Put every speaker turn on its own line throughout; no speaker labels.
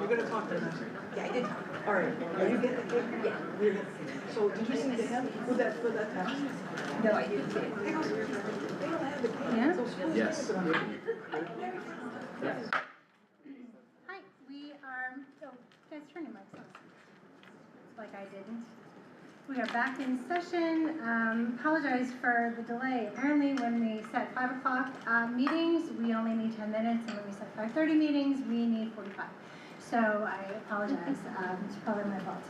You're gonna talk to them.
Yeah, I did.
All right. Are you getting the cake?
Yeah.
You're getting So did you sing to him with that text?
No, I didn't see it.
They don't have the cake.
Yeah?
So schools
Yes.
have it.
Yes.
Hi, we are, oh, guys, turn your mics on. It's like I didn't. We are back in session. Apologize for the delay. Apparently when we set 5 o'clock meetings, we only need 10 minutes, and when we set 5:30 meetings, we need 45. So I apologize. It's probably my fault.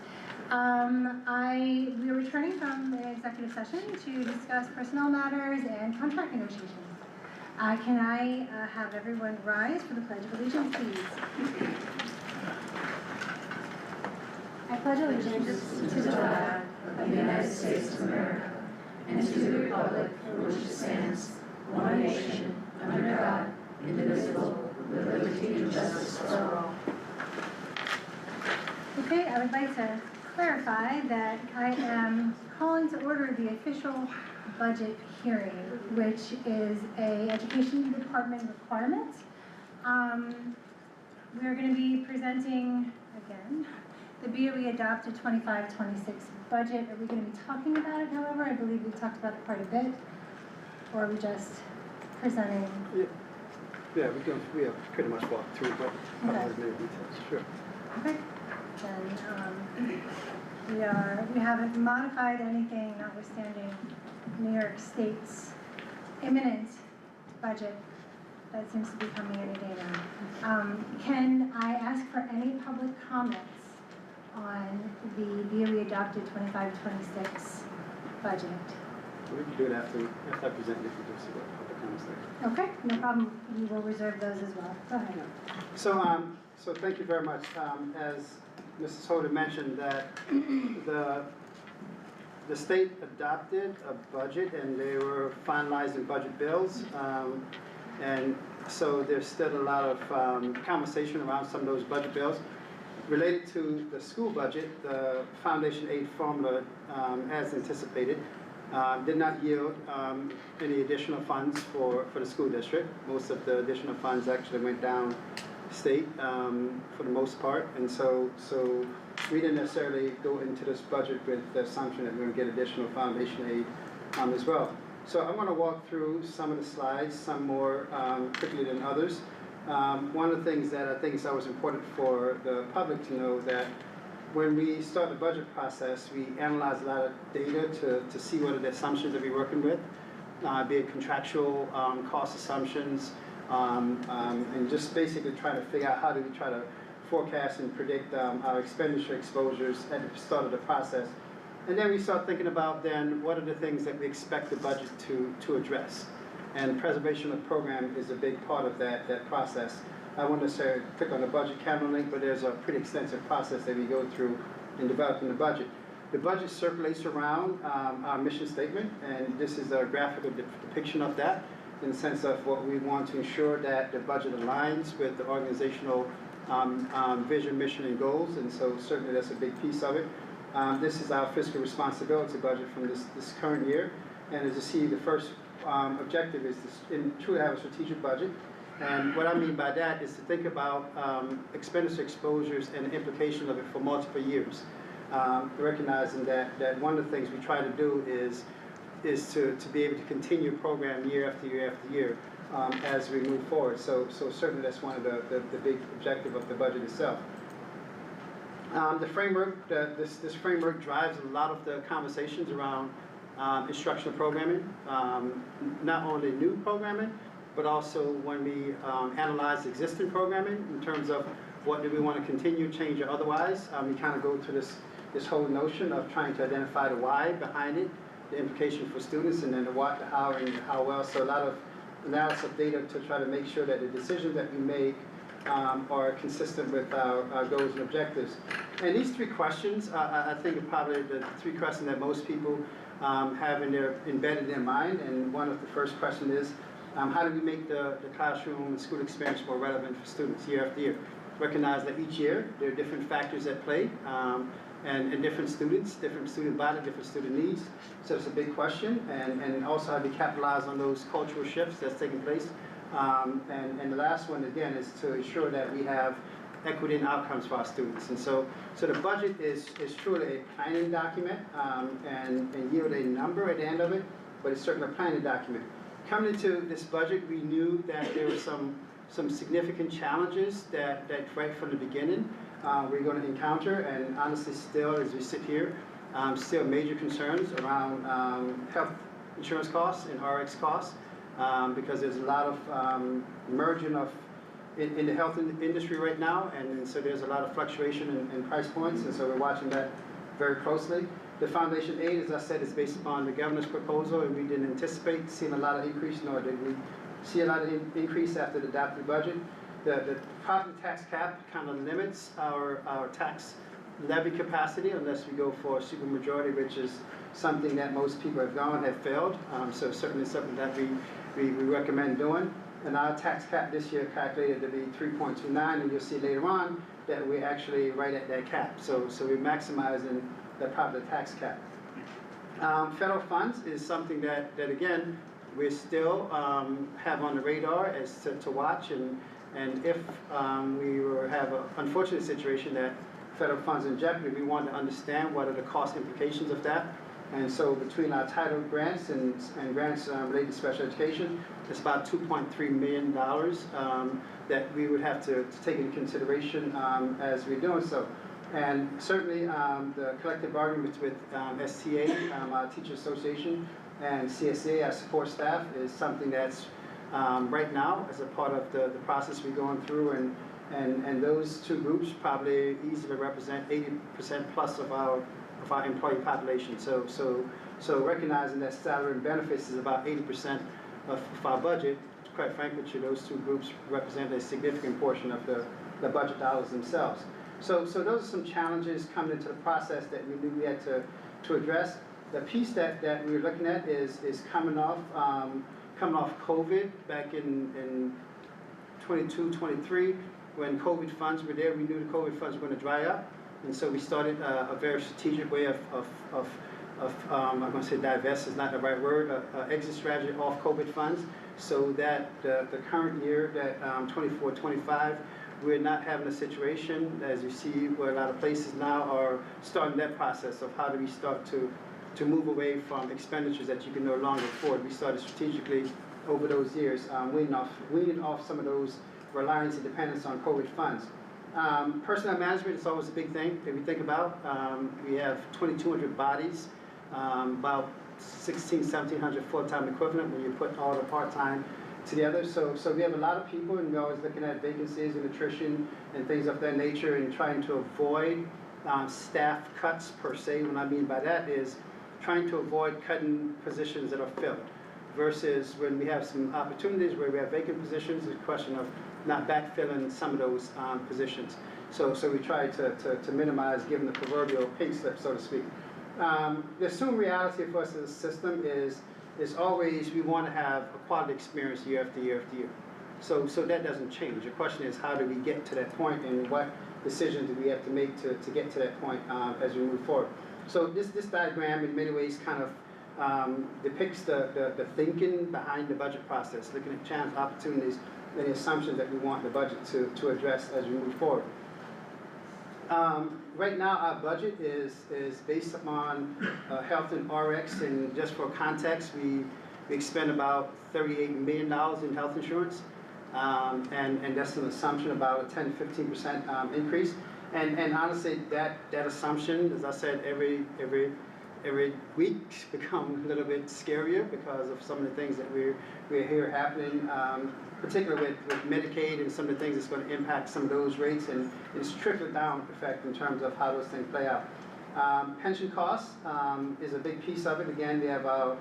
We are returning from the executive session to discuss personnel matters and contract negotiations. Can I have everyone rise for the Pledge of Allegiance, please? I pledge allegiance to the flag of the United States of America and to the republic for which it stands, one nation, under God, indivisible, with liberty and justice for all. Okay, I would like to clarify that I am calling to order the official budget hearing, which is a education department requirement. We're going to be presenting, again, the BOE adopted 25-26 budget. Are we going to be talking about it, however? I believe we've talked about it quite a bit. Or are we just presenting?
Yeah, we have pretty much walked through, but
Okay.
many details, sure.
Okay. Then we haven't modified anything, notwithstanding New York State's imminent budget that seems to be coming any day now. Can I ask for any public comments on the BOE adopted 25-26 budget?
We can do it after I present it, we can see what public comments there.
Okay, no problem. We will reserve those as well. Go ahead.
So thank you very much. As Mrs. Holder mentioned, that the state adopted a budget and they were finalizing budget bills, and so there's still a lot of conversation around some of those budget bills. Related to the school budget, the foundation aid formula, as anticipated, did not yield any additional funds for the school district. Most of the additional funds actually went down state for the most part, and so we didn't necessarily go into this budget with the assumption that we're going to get additional foundation aid as well. So I want to walk through some of the slides, some more quickly than others. One of the things that I think is always important for the public to know that when we start the budget process, we analyze a lot of data to see what are the assumptions that we're working with, be it contractual cost assumptions, and just basically try to figure out how do we try to forecast and predict our expenditure exposures at the start of the process. And then we start thinking about then what are the things that we expect the budget to address. And preservation of program is a big part of that process. I won't necessarily click on the budget calendar link, but there's a pretty extensive process that we go through in developing the budget. The budget circulates around our mission statement, and this is a graphical depiction of that in the sense of what we want to ensure that the budget aligns with the organizational vision, mission, and goals, and so certainly that's a big piece of it. This is our fiscal responsibility budget from this current year, and as you see, the first objective is to truly have a strategic budget. And what I mean by that is to think about expenditure exposures and the implication of it for multiple years. Recognizing that one of the things we try to do is to be able to continue a program year after year after year as we move forward. So certainly that's one of the big objective of the budget itself. The framework, this framework drives a lot of the conversations around instructional programming, not only new programming, but also when we analyze existing programming in terms of what do we want to continue, change, or otherwise. We kind of go through this whole notion of trying to identify the why behind it, the implication for students, and then the what, the how, and how well. So a lot of analysis of data to try to make sure that the decisions that we make are consistent with our goals and objectives. And these three questions, I think, are probably the three questions that most people have embedded in their mind. And one of the first questions is, how do we make the classroom and school experience more relevant for students year after year? Recognize that each year there are different factors at play, and different students, different student body, different student needs. So it's a big question, and also how do we capitalize on those cultural shifts that's taking place. And the last one, again, is to ensure that we have equity and outcomes for our students. And so the budget is truly a planning document and yield a number at the end of it, but it's certainly a planning document. Coming into this budget, we knew that there were some significant challenges that right from the beginning we're going to encounter, and honestly still, as we sit here, still major concerns around health insurance costs and RX costs, because there's a lot of merging of in the health industry right now, and so there's a lot of fluctuation in price points, and so we're watching that very closely. The foundation aid, as I said, is based upon the governor's proposal, and we didn't anticipate seeing a lot of increase, nor did we see a lot of increase after the adopted budget. The property tax cap kind of limits our tax levy capacity unless we go for a supermajority, which is something that most people have failed. So certainly something that we recommend doing. And our tax cap this year calculated to be 3.29, and you'll see later on that we're actually right at that cap. So we're maximizing the property tax cap. Federal funds is something that again, we still have on the radar as to watch, and if we have an unfortunate situation that federal funds in jeopardy, we want to understand what are the cost implications of that. And so between our title grants and grants related to special education, it's about $2.3 million that we would have to take into consideration as we're doing so. And certainly the collective bargaining with STA, our Teacher Association, and CSA, our support staff, is something that's right now as a part of the process we're going through, and those two groups probably easily represent 80% plus of our employee population. So recognizing that salary and benefits is about 80% of our budget, quite frankly, those two groups represent a significant portion of the budget dollars themselves. So those are some challenges coming into the process that we knew we had to address. The piece that we're looking at is coming off COVID back in 22, 23, when COVID funds were there. We knew the COVID funds were going to dry up, and so we started a very strategic way of I'm going to say divest is not the right word, exit strategy off COVID funds, so that the current year, that 24, 25, we're not having a situation, as you see, where a lot of places now are starting that process of how do we start to move away from expenditures that you can no longer afford. We started strategically over those years, weaning off some of those reliance and dependence on COVID funds. Personnel management is always a big thing that we think about. We have 2,200 bodies, about 1,700 full-time equivalent when you put all the part-time together. So we have a lot of people, and we're always looking at vacancies and attrition and things of that nature, and trying to avoid staff cuts per se. What I mean by that is trying to avoid cutting positions that are filled, versus when we have some opportunities where we have vacant positions, it's a question of not backfilling some of those positions. So we try to minimize giving the proverbial pink slip, so to speak. The assumed reality for us as a system is always we want to have a quality experience year after year after year. So that doesn't change. The question is, how do we get to that point, and what decisions do we have to make to get to that point as we move forward? So this diagram in many ways kind of depicts the thinking behind the budget process, looking at challenges, opportunities, and the assumptions that we want the budget to address as we move forward. Right now, our budget is based upon health and RX, and just for context, we expend about $38 million in health insurance, and that's an assumption about a 10 to 15% increase. And honestly, that assumption, as I said, every week become a little bit scarier because of some of the things that we're hearing happening, particularly with Medicaid and some of the things that's going to impact some of those rates, and it's trickle down effect in terms of how those things play out. Pension costs is a big piece of it. Again, we have our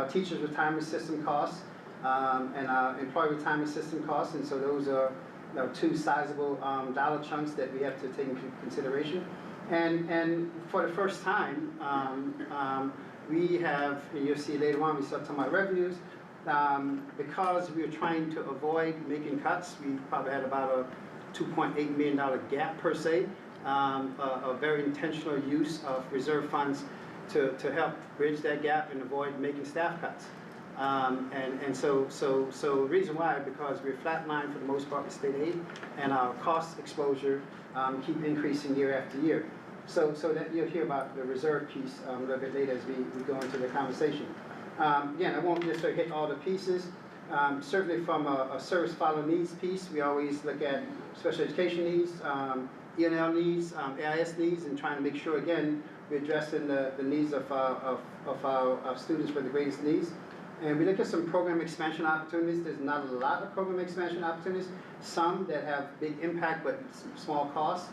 teachers' retirement system costs and our employee retirement system costs, and so those are two sizable dollar chunks that we have to take into consideration. And for the first time, we have, and you'll see later on, we start talking about revenues, because we are trying to avoid making cuts. We probably had about a $2.8 million gap per se, a very intentional use of reserve funds to help bridge that gap and avoid making staff cuts. So the reason why, because we're flatlined for the most part with state aid, and our cost exposure keep increasing year after year. So that you'll hear about the reserve piece a little bit later as we go into the conversation. Again, I won't necessarily hit all the pieces. Certainly from a service follow needs piece, we always look at special education needs, ENL needs, AIS needs, and trying to make sure, again, we're addressing the needs of our students with the greatest needs. And we look at some program expansion opportunities. There's not a lot of program expansion opportunities, some that have big impact but small costs.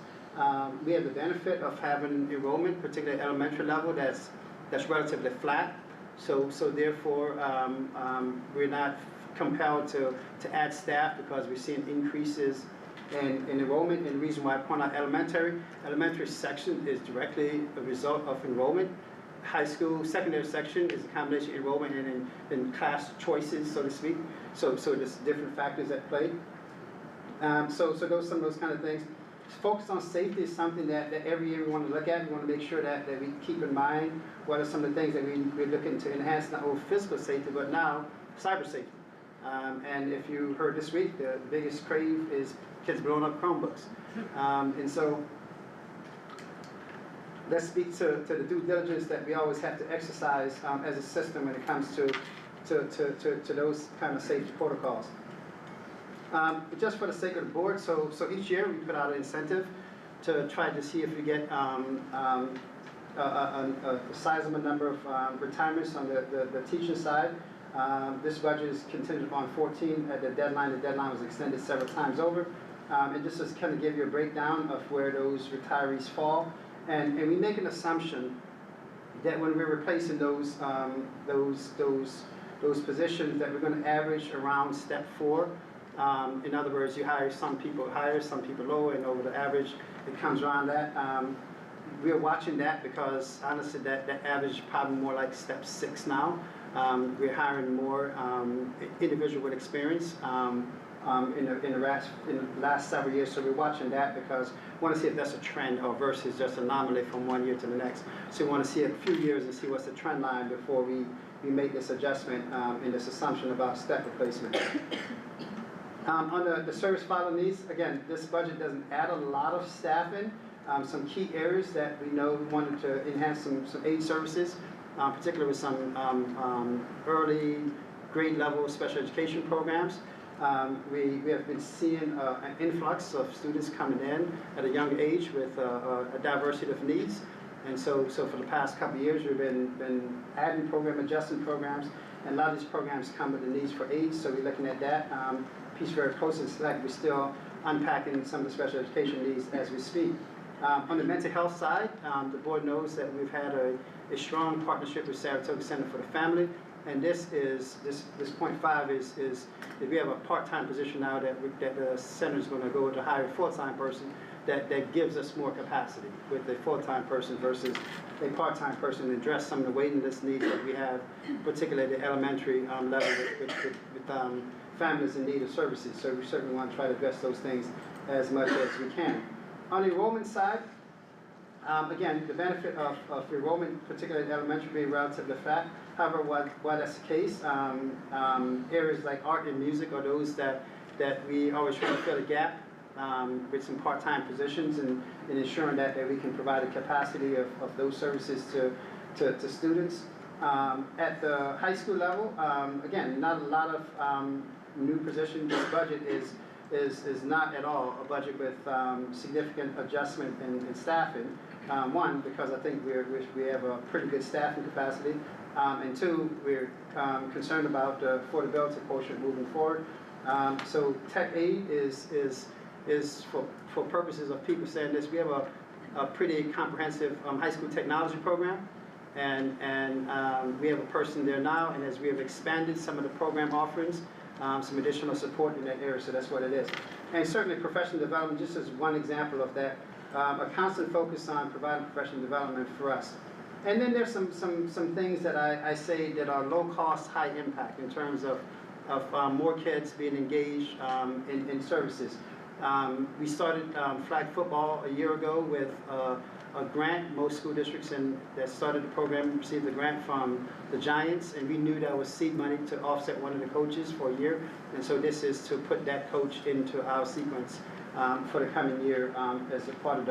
We have the benefit of having enrollment, particularly at elementary level, that's relatively flat. So therefore, we're not compelled to add staff because we're seeing increases in enrollment. And the reason why I point out elementary section is directly a result of enrollment. High school, secondary section is a combination of enrollment and class choices, so to speak. So there's different factors at play. So those some of those kind of things. Focus on safety is something that every year we want to look at. We want to make sure that we keep in mind what are some of the things that we're looking to enhance, not only physical safety, but now cyber safety. And if you heard this week, the biggest crave is kids blowing up Chromebooks. And so let's speak to the due diligence that we always have to exercise as a system when it comes to those kind of safety protocols. Just for the sake of the board, so each year we put out an incentive to try to see if we get a sizable number of retirements on the teaching side. This budget is contingent upon 14 at the deadline. The deadline was extended several times over. And just to kind of give you a breakdown of where those retirees fall. And we make an assumption that when we're replacing those positions, that we're going to average around step 4. In other words, you hire some people higher, some people lower, and over the average, it comes around that. We're watching that because honestly, that average is probably more like step 6 now. We're hiring more individual with experience in the last several years, so we're watching that because we want to see if that's a trend or versus just an anomaly from one year to the next. So we want to see a few years and see what's the trend line before we make this adjustment and this assumption about step replacement. On the service follow needs, again, this budget doesn't add a lot of staff in. Some key areas that we know we wanted to enhance some aid services, particularly with some early grade level special education programs. We have been seeing an influx of students coming in at a young age with a diversity of needs. And so for the past couple of years, we've been adding program adjustment programs, and a lot of these programs come with the needs for aids, so we're looking at that piece very closely. It's like we're still unpacking some of the special education needs as we speak. On the mental health side, the board knows that we've had a strong partnership with Saratoga Center for the Family, and this 0.5 is we have a part-time position now that the center is going to go to hire a full-time person that gives us more capacity with a full-time person versus a part-time person to address some of the waiting list needs that we have, particularly at the elementary level with families in need of services. So we certainly want to try to address those things as much as we can. On the enrollment side, again, the benefit of enrollment, particularly in elementary, being relatively flat. However, while that's the case, areas like art and music are those that we always try to fill a gap with some part-time positions and ensuring that we can provide a capacity of those services to students. At the high school level, again, not a lot of new positions. This budget is not at all a budget with significant adjustment in staffing. One, because I think we have a pretty good staffing capacity, and two, we're concerned about the affordability quotient moving forward. So tech aid is for purposes of people saying this, we have a pretty comprehensive high school technology program, and we have a person there now, and as we have expanded some of the program offerings, some additional support in that area, so that's what it is. And certainly professional development, just as one example of that, a constant focus on providing professional development for us. And then there's some things that I say that are low cost, high impact in terms of more kids being engaged in services. We started flag football a year ago with a grant. Most school districts that started the program received a grant from the Giants, and we knew that was seed money to offset one of the coaches for a year. And so this is to put that coach into our sequence for the coming year as a part of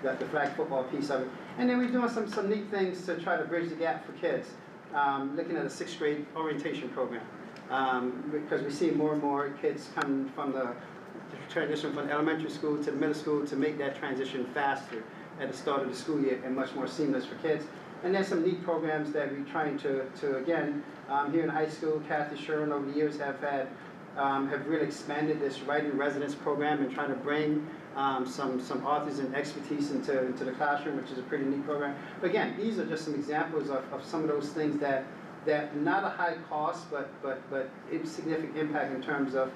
the flag football piece of it. And then we're doing some neat things to try to bridge the gap for kids. Looking at a 6th grade orientation program, because we see more and more kids come from the transition from elementary school to the middle school to make that transition faster at the start of the school year and much more seamless for kids. And there's some neat programs that we're trying to again, here in high school, Kathy Sherman over the years have really expanded this writing residence program and trying to bring some authors and expertise into the classroom, which is a pretty neat program. But again, these are just some examples of some of those things that not a high cost, but significant impact in terms of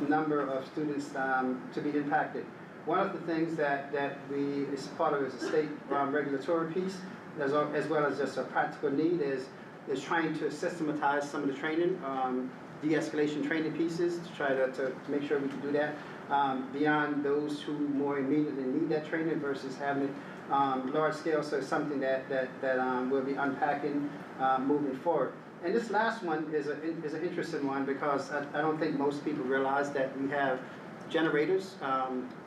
number of students to be impacted. One of the things that we is part of is a state regulatory piece, as well as just a practical need is trying to systematize some of the training, de-escalation training pieces to try to make sure we can do that beyond those who more immediately need that training versus having it large scale. So it's something that we'll be unpacking moving forward. And this last one is an interesting one because I don't think most people realize that we have generators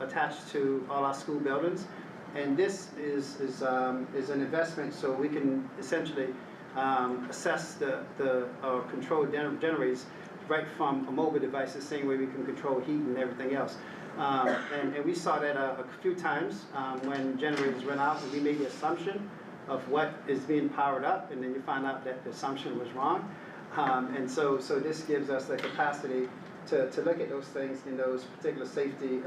attached to all our school buildings, and this is an investment so we can essentially assess the control generators right from a mobile device, the same way we can control heat and everything else. And we saw that a few times when generators went out, and we made the assumption of what is being powered up, and then you find out that the assumption was wrong. And so this gives us the capacity to look at those things in those particular safety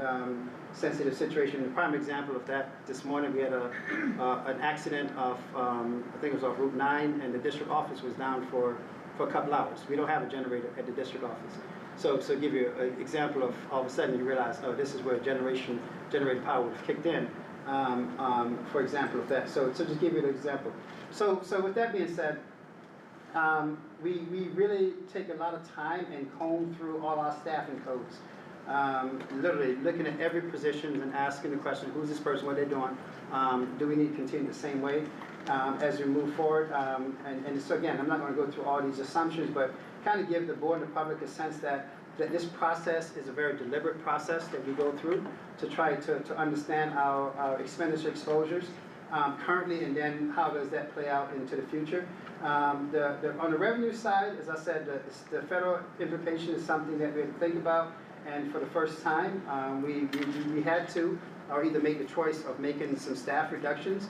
sensitive situations. The prime example of that, this morning we had an accident of, I think it was off Route 9, and the district office was down for a couple hours. We don't have a generator at the district office. So give you an example of all of a sudden you realize, oh, this is where generator power would have kicked in, for example of that. So just give you an example. So with that being said, we really take a lot of time and comb through all our staffing codes. Literally looking at every position and asking the question, who's this person, what they're doing, do we need to continue the same way as we move forward? And so again, I'm not going to go through all these assumptions, but kind of give the board and the public a sense that this process is a very deliberate process that we go through to try to understand our expenditure exposures currently, and then how does that play out into the future. On the revenue side, as I said, the federal implication is something that we have to think about, and for the first time, we had to, or either make the choice of making some staff reductions,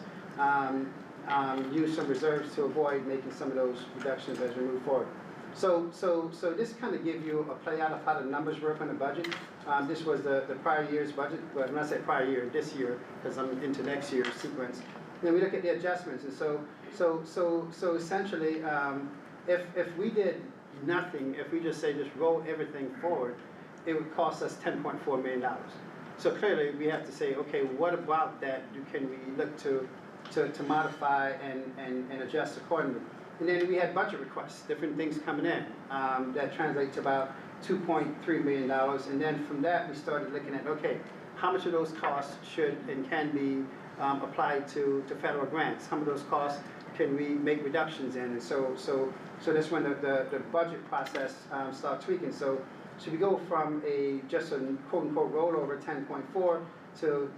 use some reserves to avoid making some of those reductions as we move forward. So this kind of gives you a play out of how the numbers work on the budget. This was the prior year's budget, but when I say prior year, this year, because I'm into next year's sequence. Then we look at the adjustments, and so essentially, if we did nothing, if we just roll everything forward, it would cost us $10.4 million. So clearly, we have to say, okay, what about that can we look to modify and adjust accordingly? And then we had budget requests, different things coming in that translate to about $2.3 million. And then from that, we started looking at, okay, how much of those costs should and can be applied to federal grants? How much of those costs can we make reductions in? And so that's when the budget process started tweaking. So we go from just a quote-unquote rollover 10.4 to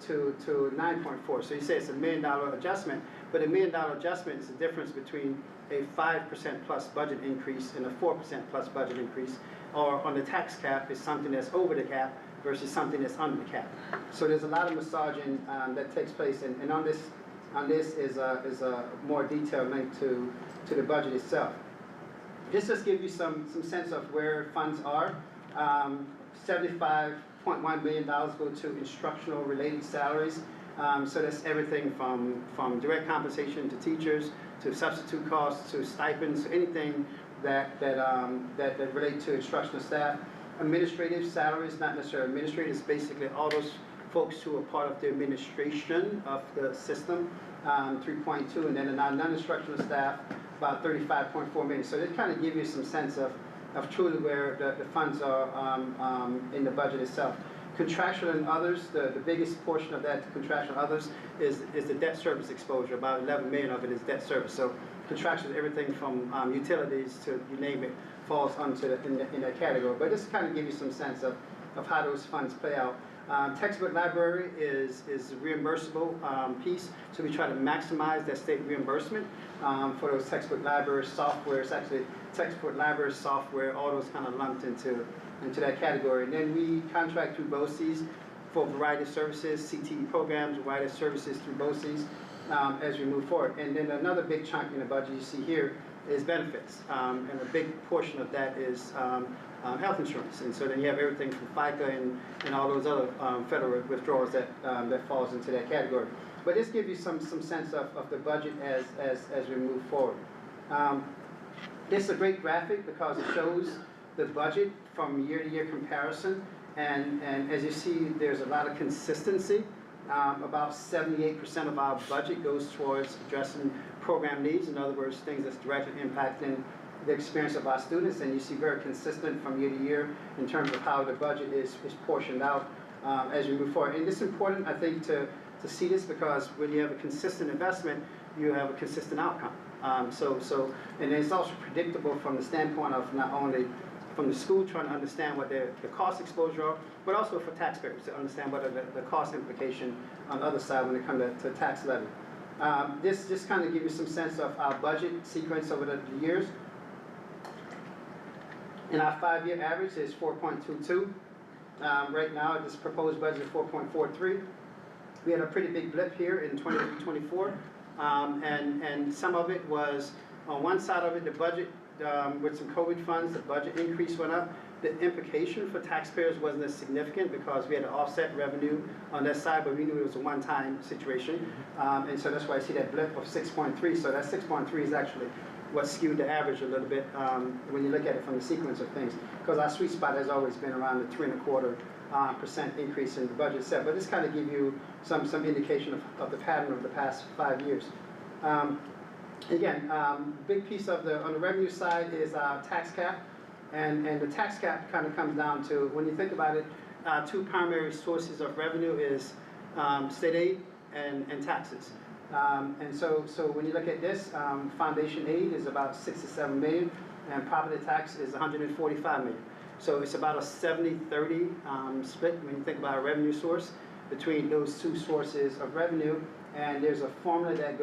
9.4. So you say it's $1 million adjustment, but $1 million adjustment is the difference between a 5% plus budget increase and a 4% plus budget increase, or on the tax cap is something that's over the cap versus something that's under the cap. So there's a lot of massaging that takes place, and on this is a more detailed link to the budget itself. This just gives you some sense of where funds are. $75.1 million go to instructional related salaries. So that's everything from direct compensation to teachers, to substitute costs, to stipends, to anything that relate to instructional staff. Administrative salaries, not necessarily administrators, basically all those folks who are part of the administration of the system, 3.2, and then the non-instructional staff, about 35.4 million. So this kind of gives you some sense of truly where the funds are in the budget itself. Contractual and others, the biggest portion of that contractual others is the debt service exposure. About 11 million of it is debt service. So contractual, everything from utilities to you name it, falls onto in that category. But just kind of give you some sense of how those funds play out. Textbook library is a reimbursable piece, so we try to maximize that state reimbursement for those textbook library software. It's actually textbook library software, all those kind of lumped into that category. And then we contract through BOCES for a variety of services, CTE programs, a variety of services through BOCES as we move forward. And then another big chunk in the budget you see here is benefits, and a big portion of that is health insurance. And so then you have everything from FICA and all those other federal withdrawals that falls into that category. But this gives you some sense of the budget as we move forward. It's a great graphic because it shows the budget from year-to-year comparison, and as you see, there's a lot of consistency. About 78% of our budget goes towards addressing program needs, in other words, things that's directly impacting the experience of our students, and you see very consistent from year to year in terms of how the budget is portioned out as we move forward. And it's important, I think, to see this because when you have a consistent investment, you have a consistent outcome. And it's also predictable from the standpoint of not only from the school trying to understand what the cost exposure are, but also for taxpayers to understand what are the cost implication on the other side when it comes to tax levy. This just kind of gives you some sense of our budget sequence over the years. And our 5-year average is 4.22. Right now, this proposed budget is 4.43. We had a pretty big blip here in 23-24, and some of it was, on one side of it, the budget, with some COVID funds, the budget increase went up. The implication for taxpayers wasn't as significant because we had to offset revenue on that side, but we knew it was a one-time situation. And so that's why I see that blip of 6.3. So that 6.3 is actually what skewed the average a little bit when you look at it from the sequence of things. Because our sweet spot has always been around the 3.25% increase in the budget set. But this kind of give you some indication of the pattern of the past 5 years. Again, big piece of on the revenue side is our tax cap. And the tax cap kind of comes down to, when you think about it, two primary sources of revenue is state aid and taxes. And so when you look at this, foundation aid is about 6 to 7 million, and property tax is 145 million. So it's about a 70-30 split when you think about a revenue source between those two sources of revenue. And there's a formula that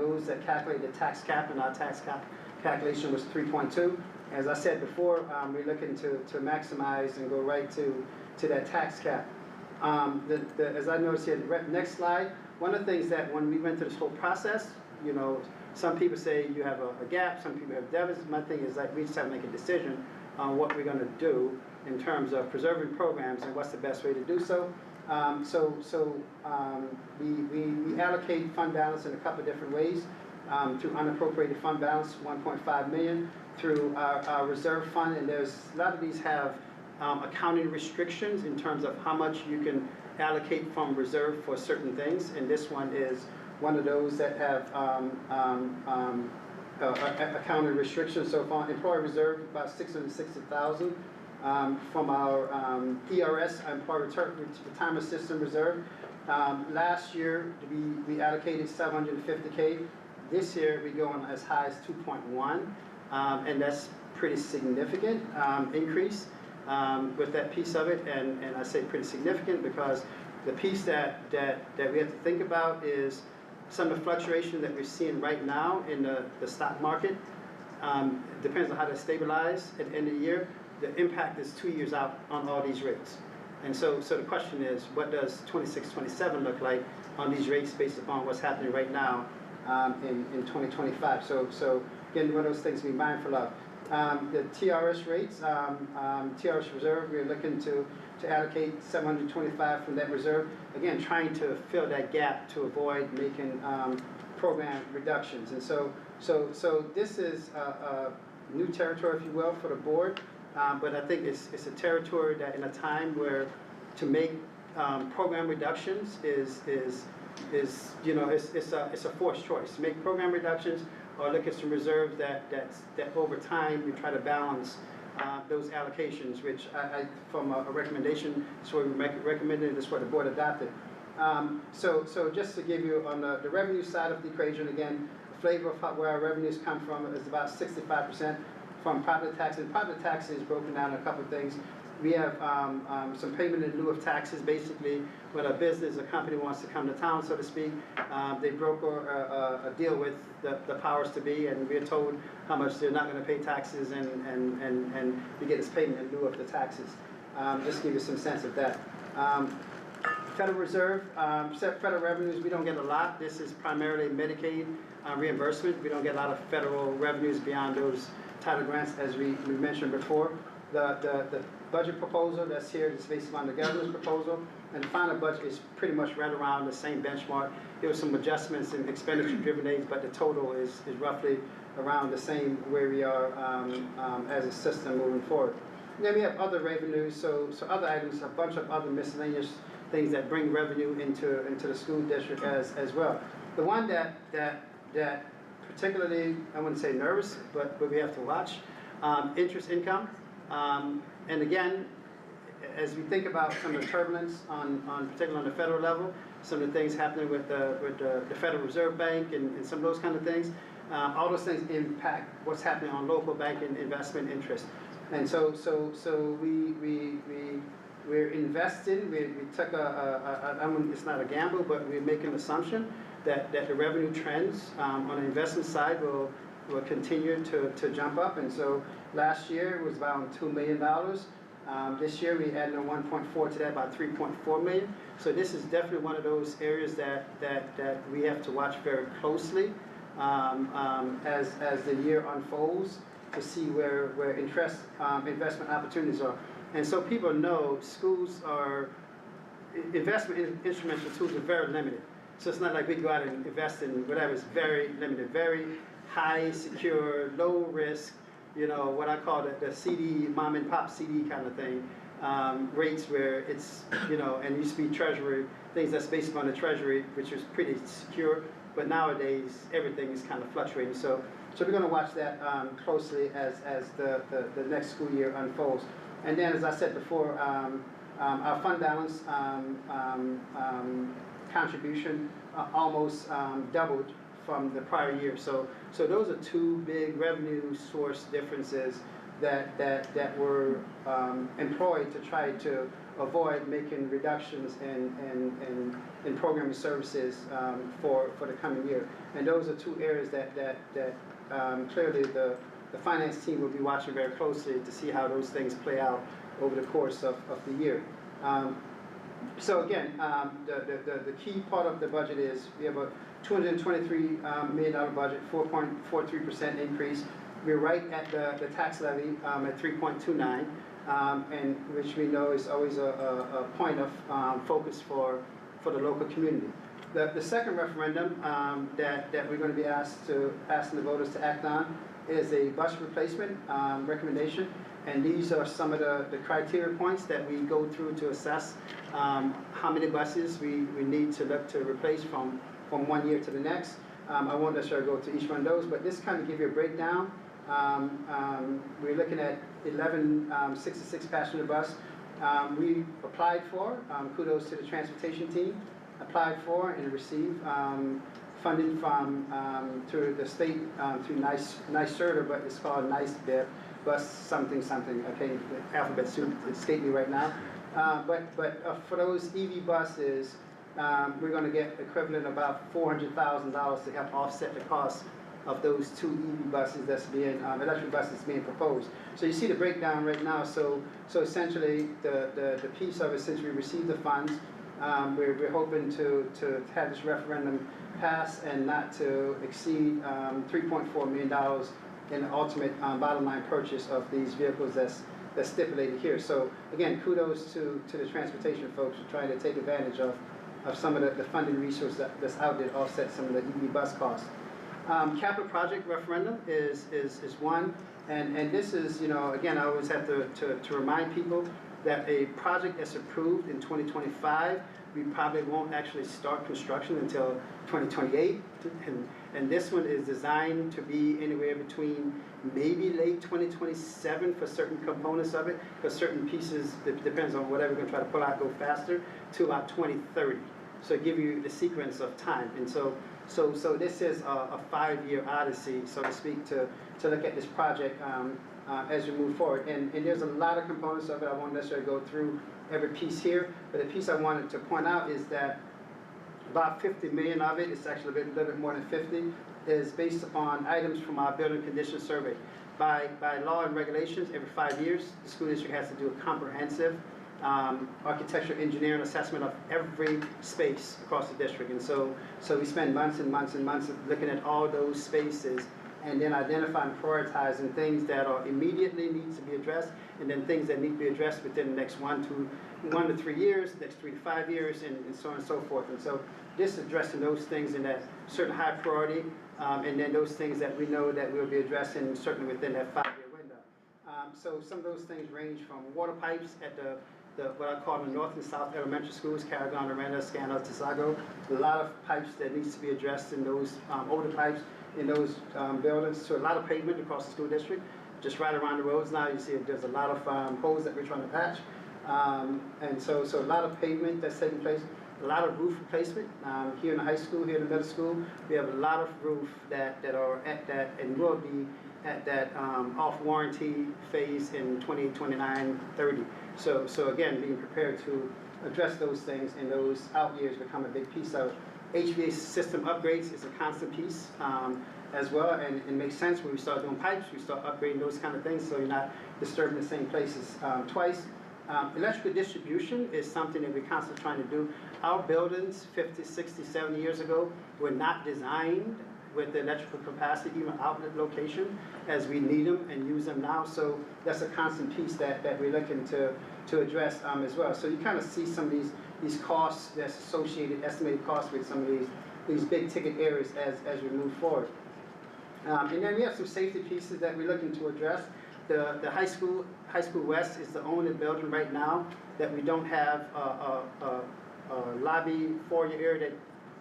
calculates the tax cap, and our tax cap calculation was 3.2. As I said before, we're looking to maximize and go right to that tax cap. As I noticed here, the next slide, one of the things that when we went through this whole process, you know, some people say you have a gap, some people have deficits. My thing is like we just have to make a decision on what we're going to do in terms of preserving programs and what's the best way to do so. We allocate fund balance in a couple of different ways. Through unappropriated fund balance, 1.5 million, through our reserve fund, and a lot of these have accounting restrictions in terms of how much you can allocate from reserve for certain things, and this one is one of those that have accounting restrictions. So for employee reserve, about 660,000. From our ERS, Employee Retirement System Reserve. Last year, we allocated 750K. This year, we go on as high as 2.1, and that's pretty significant increase with that piece of it. And I say pretty significant because the piece that we have to think about is some of the fluctuation that we're seeing right now in the stock market. Depends on how they stabilize at the end of the year. The impact is 2 years out on all these rates. And so the question is, what does 26, 27 look like on these rates based upon what's happening right now in 2025? So again, one of those things to be mindful of. The TRS rates, TRS reserve, we're looking to allocate 725 from that reserve. Again, trying to fill that gap to avoid making program reductions. And so this is a new territory, if you will, for the board. But I think it's a territory that in a time where to make program reductions is you know, it's a forced choice. Make program reductions or look at some reserves that over time we try to balance those allocations, which from a recommendation, that's what we recommended, that's what the board adopted. So just to give you on the revenue side of the equation, again, a flavor of where our revenues come from is about 65% from property taxes. Property taxes is broken down in a couple of things. We have some payment in lieu of taxes, basically when a business, a company wants to come to town, so to speak, they broker a deal with the powers to be, and we're told how much they're not going to pay taxes, and we get this payment in lieu of the taxes. Just to give you some sense of that. Federal Reserve, federal revenues, we don't get a lot. This is primarily Medicaid reimbursement. We don't get a lot of federal revenues beyond those title grants, as we mentioned before. The budget proposal that's here is based on the governor's proposal, and the final budget is pretty much right around the same benchmark. There were some adjustments in expenditure-driven aids, but the total is roughly around the same where we are as a system moving forward. And then we have other revenues, so other items, a bunch of other miscellaneous things that bring revenue into the school district as well. The one that particularly, I wouldn't say nervous, but we have to watch, interest income. And again, as we think about some of the turbulence particularly on the federal level, some of the things happening with the Federal Reserve Bank and some of those kind of things, all those things impact what's happening on local banking investment interest. And so we're investing. We took it's not a gamble, but we're making an assumption that the revenue trends on the investment side will continue to jump up. And so last year it was around $2 million. This year we added a 1.4 to that, about 3.4 million. So this is definitely one of those areas that we have to watch very closely as the year unfolds, to see where investment opportunities are. And so people know schools are, investment instrumental tools are very limited. So it's not like we go out and invest in whatever. It's very limited, very high, secure, low risk, what I call the CD, mom and pop CD kind of thing, rates where it's, and used to be treasury, things that's based on the treasury, which is pretty secure, but nowadays everything is kind of fluctuating. So we're going to watch that closely as the next school year unfolds. And then, as I said before, our fund balance contribution almost doubled from the prior year. So those are two big revenue source differences that were employed to try to avoid making reductions in programming services for the coming year. And those are two areas that clearly the finance team will be watching very closely to see how those things play out over the course of the year. So again, the key part of the budget is we have a $223 million budget, 4.43% increase. We're right at the tax levy at 3.29, and which we know is always a point of focus for the local community. The second referendum that we're going to be asking the voters to act on is a bus replacement recommendation. And these are some of the criteria points that we go through to assess how many buses we need to look to replace from one year to the next. I won't necessarily go to each one of those, but this kind of give you a breakdown. We're looking at 1166 passenger bus. We applied for, kudos to the transportation team, applied for and received funding from through the state, through NYSERDA, but it's called NYSBIP. Bus something, okay, the alphabet soup escaped me right now. But for those EV buses, we're going to get equivalent about $400,000 to help offset the cost of those two EV buses that's being, electric buses being proposed. So you see the breakdown right now. So essentially the piece of it, since we received the funds, we're hoping to have this referendum pass and not to exceed $3.4 million in the ultimate bottom line purchase of these vehicles that's stipulated here. So again, kudos to the transportation folks for trying to take advantage of some of the funding resource that's out there to offset some of the EV bus costs. Capital project referendum is one, and this is, again, I always have to remind people that a project that's approved in 2025 we probably won't actually start construction until 2028. And this one is designed to be anywhere between maybe late 2027 for certain components of it, for certain pieces, it depends on whatever we're gonna try to pull out, go faster, to about 2030. So give you the sequence of time. And so this is a 5-year odyssey, so to speak, to look at this project as we move forward. And there's a lot of components of it. I won't necessarily go through every piece here, but the piece I wanted to point out is that about 50 million of it, it's actually a little bit more than 50, is based upon items from our building condition survey. By law and regulations, every 5 years, the school district has to do a comprehensive architectural engineering assessment of every space across the district. And so we spend months and months and months looking at all those spaces and then identifying and prioritizing things that are immediately needs to be addressed, and then things that need to be addressed within the next 1 to 3 years, next 3 to 5 years, and so on and so forth. And so this is addressing those things in that certain high priority, and then those things that we know that we'll be addressing certainly within that 5-year window. So some of those things range from water pipes at the what I call the North and South elementary schools, Carrigan, Aranda, Scana, Tisago. A lot of pipes that needs to be addressed in those older pipes in those buildings. So a lot of pavement across the school district. Just right around the roads now, you see there's a lot of holes that we're trying to patch. And so a lot of pavement that's taking place. A lot of roof replacement here in the high school, here in the middle school. We have a lot of roof that are at that and will be at that off warranty phase in 28, 29, 30. So again, being prepared to address those things in those out years become a big piece of HVAC system upgrades is a constant piece as well, and it makes sense when we start doing pipes, we start upgrading those kind of things so you're not disturbing the same places twice. Electrical distribution is something that we're constantly trying to do. Our buildings 50, 60, 70 years ago were not designed with the electrical capacity, even outlet location, as we need them and use them now. So that's a constant piece that we're looking to address as well. So you kind of see some of these costs that's associated, estimated costs with some of these big ticket areas as we move forward. And then we have some safety pieces that we're looking to address. The high school West is the only building right now that we don't have a lobby foyer area that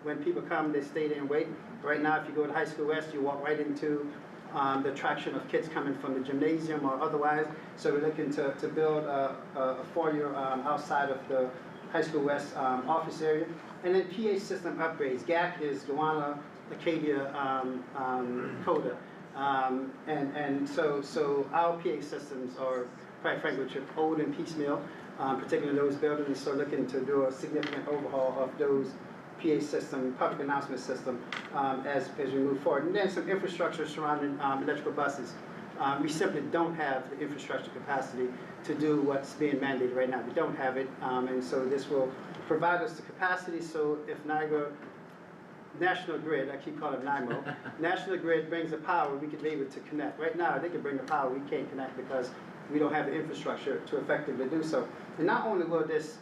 when people come, they stay there and wait. Right now, if you go to High School West, you walk right into the attraction of kids coming from the gymnasium or otherwise. So we're looking to build a foyer outside of the High School West office area. And then PA system upgrades. GAC is Gowanus, Acadia, Coda. And so our PA systems are, quite frankly, which are old and piecemeal, particularly those buildings. So looking to do a significant overhaul of those PA system, public announcement system, as we move forward. And then some infrastructure surrounding electrical buses. We simply don't have the infrastructure capacity to do what's being mandated right now. We don't have it, and so this will provide us the capacity. So if Niagara National Grid, I keep calling it NIMO, National Grid brings the power, we could be able to connect. Right now, they can bring the power, we can't connect because we don't have the infrastructure to effectively do so. And not only will this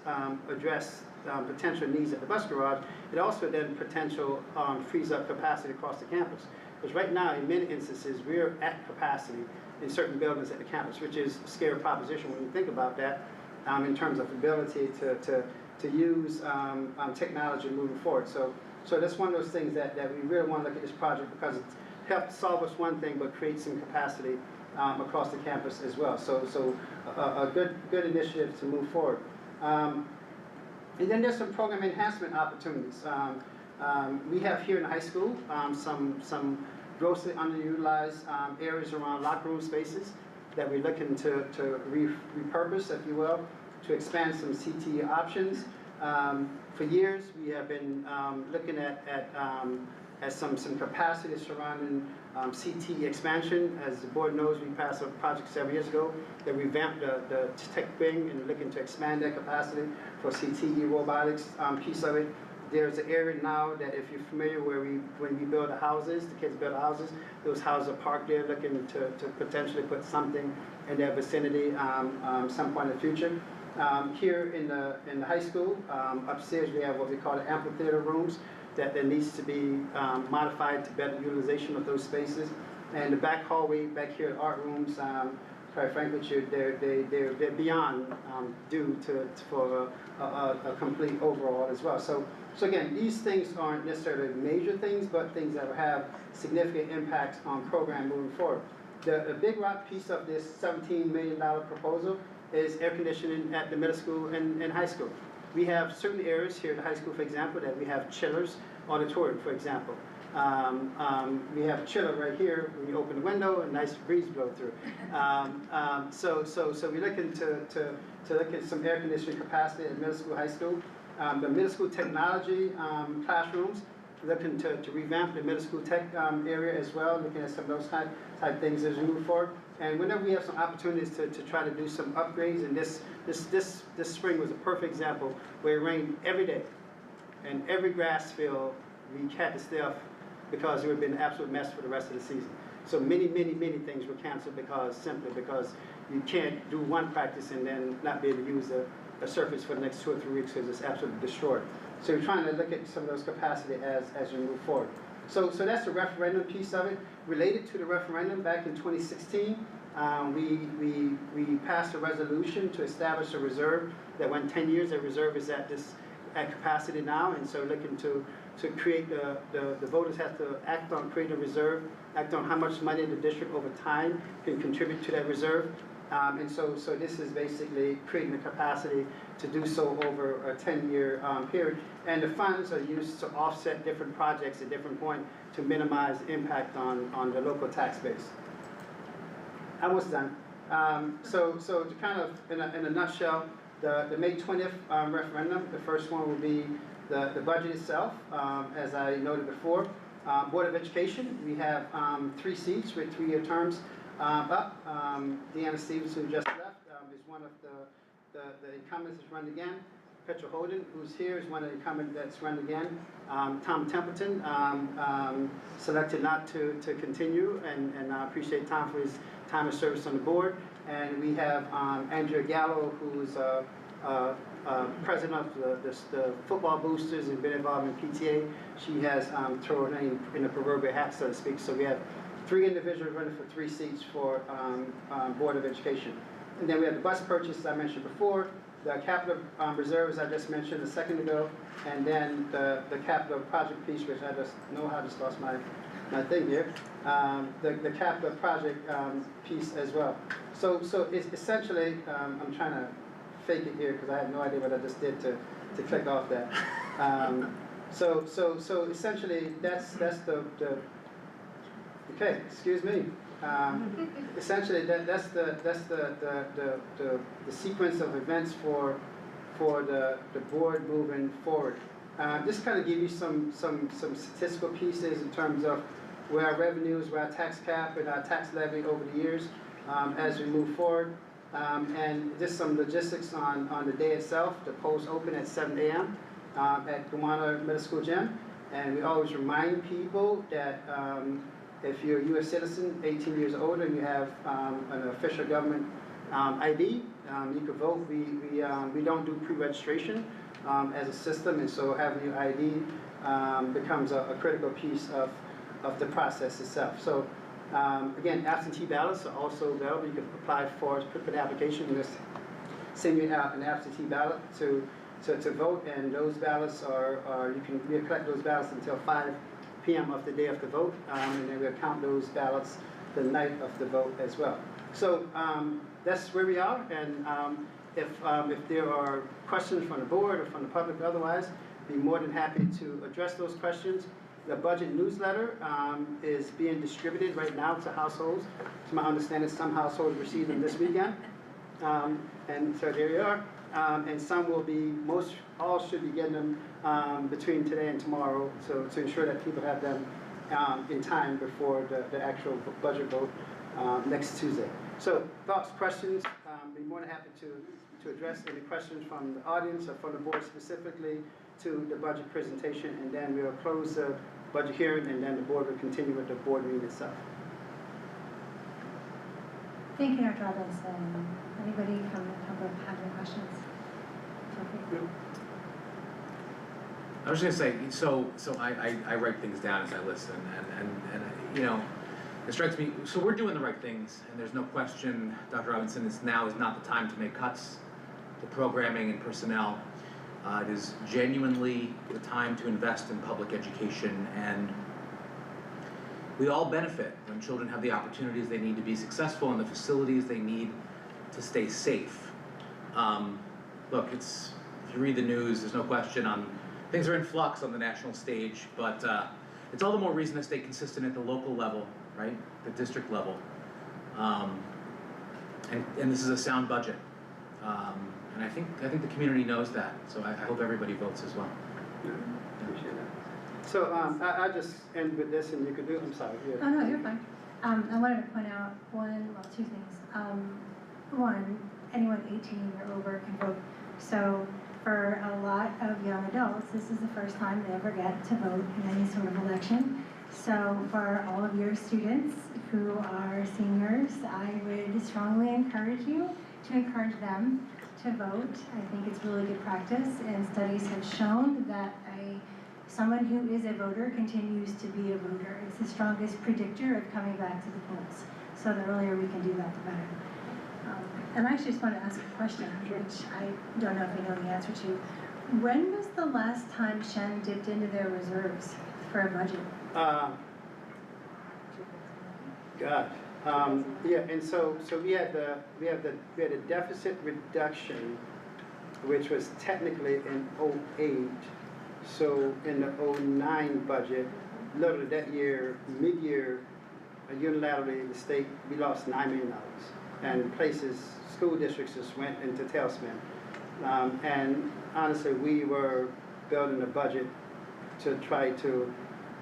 address potential needs at the bus garage, it also then potential frees up capacity across the campus. Because right now, in many instances, we're at capacity in certain buildings at the campus, which is a scary proposition when you think about that in terms of ability to use technology moving forward. So that's one of those things that we really want to look at this project because it helps solve us one thing, but create some capacity across the campus as well. So a good initiative to move forward. And then there's some program enhancement opportunities. We have here in the high school some grossly underutilized areas around locker room spaces that we're looking to repurpose, if you will, to expand some CTE options. For years, we have been looking at some capacity surrounding CTE expansion. As the board knows, we passed a project several years ago that revamped the tech wing and looking to expand that capacity for CTE robotics piece of it. There's an area now that if you're familiar where when we build the houses, the kids build the houses, those houses are parked there looking to potentially put something in their vicinity some point in the future. Here in the high school, upstairs we have what we call the amphitheater rooms that needs to be modified to better utilization of those spaces. And the back hallway back here at art rooms, quite frankly with you, they're beyond due for a complete overall as well. So again, these things aren't necessarily major things, but things that will have significant impacts on program moving forward. The big rock piece of this $17 million proposal is air conditioning at the middle school and high school. We have certain areas here at the high school, for example, that we have chillers, auditorium, for example. We have a chiller right here. When you open the window, a nice breeze blow through. So we're looking to look at some air conditioning capacity at middle school, high school. The middle school technology classrooms, looking to revamp the middle school tech area as well, looking at some of those type things as we move forward. And whenever we have some opportunities to try to do some upgrades, and this spring was a perfect example where it rained every day, and every grass field we had to stay off because it would have been an absolute mess for the rest of the season. So many things were canceled simply because you can't do one practice and then not be able to use a surface for the next 2 or 3 weeks because it's absolutely destroyed. So we're trying to look at some of those capacity as we move forward. So that's the referendum piece of it. Related to the referendum, back in 2016, we passed a resolution to establish a reserve that went 10 years. That reserve is at capacity now, and so looking to create the voters have to act on creating a reserve, act on how much money the district over time can contribute to that reserve. And so this is basically creating the capacity to do so over a 10-year period. And the funds are used to offset different projects at different points to minimize impact on the local tax base. Almost done. So to kind of, in a nutshell, the May 20th referendum, the first one will be the budget itself, as I noted before. Board of Education, we have 3 seats with 3-year terms up. Deanna Stevens, who just left, is one of the incumbents that's run again. Petra Holden, who's here, is one of the incumbents that's run again. Tom Templeton selected not to continue, and I appreciate Tom for his time of service on the board. And we have Andrea Gallo, who's president of the football boosters and been involved in PTA. She has thrown in the proverbial hat, so to speak. So we have 3 individuals running for 3 seats for Board of Education. And then we have the bus purchase, as I mentioned before, the capital reserves I just mentioned a second ago, and then the capital project piece, which I just lost my thing here, the capital project piece as well. So it's essentially, I'm trying to fake it here because I have no idea what I just did to click off that. So essentially that's the okay, excuse me. Essentially that's the sequence of events for the board moving forward. Just kind of give you some statistical pieces in terms of where our revenues, where our tax cap and our tax levy over the years as we move forward. And just some logistics on the day itself. The polls open at 7 a.m. At Gowanna Middle School Gym. And we always remind people that if you're a U.S. citizen, 18 years old, and you have an official government ID, you can vote. We don't do pre-registration as a system, and so having your ID becomes a critical piece of the process itself. So again, absentee ballots are also available. You can apply for put the application and just send you out an absentee ballot to vote, and those ballots are we collect those ballots until 5 p.m. of the day of the vote, and then we'll count those ballots the night of the vote as well. So that's where we are, and if there are questions from the board or from the public otherwise, be more than happy to address those questions. The budget newsletter is being distributed right now to households. To my understanding, some households receive them this weekend, and so there you are. And some will be, all should be getting them between today and tomorrow, so to ensure that people have them in time before the actual budget vote next Tuesday. So thoughts, questions, be more than happy to address any questions from the audience or from the board specifically to the budget presentation, and then we'll close the budget hearing, and then the board will continue with the board meeting itself.
Thank you, Dr. Robbins. Anybody from the public have any questions?
I was just gonna say, so I write things down as I listen, and you know, It strikes me, so we're doing the right things, and there's no question, Dr. Robinson, now is not the time to make cuts to programming and personnel. It is genuinely the time to invest in public education, and we all benefit when children have the opportunities they need to be successful and the facilities they need to stay safe. Look, if you read the news, there's no question things are in flux on the national stage, but it's all the more reason to stay consistent at the local level, right? The district level. And this is a sound budget. And I think the community knows that, so I hope everybody votes as well.
Yeah, appreciate that. So I just end with this, and you could do. I'm sorry. Yeah.
Oh no, you're fine. I wanted to point out two things. One, anyone 18 or over can vote. So for a lot of young adults, this is the first time they ever get to vote in any sort of election. So for all of your students who are seniors, I would strongly encourage you to encourage them to vote. I think it's really good practice, and studies have shown that someone who is a voter continues to be a voter. It's the strongest predictor of coming back to the polls. So the earlier we can do that, the better. And I actually just want to ask a question, which I don't know if you know the answer to. When was the last time Shen dipped into their reserves for a budget?
God. Yeah, and so we had a deficit reduction, which was technically in '08. So in the '09 budget, literally that year, mid-year, unilaterally the state, we lost $9 million, and school districts just went into tailspin. And honestly, we were building a budget to try to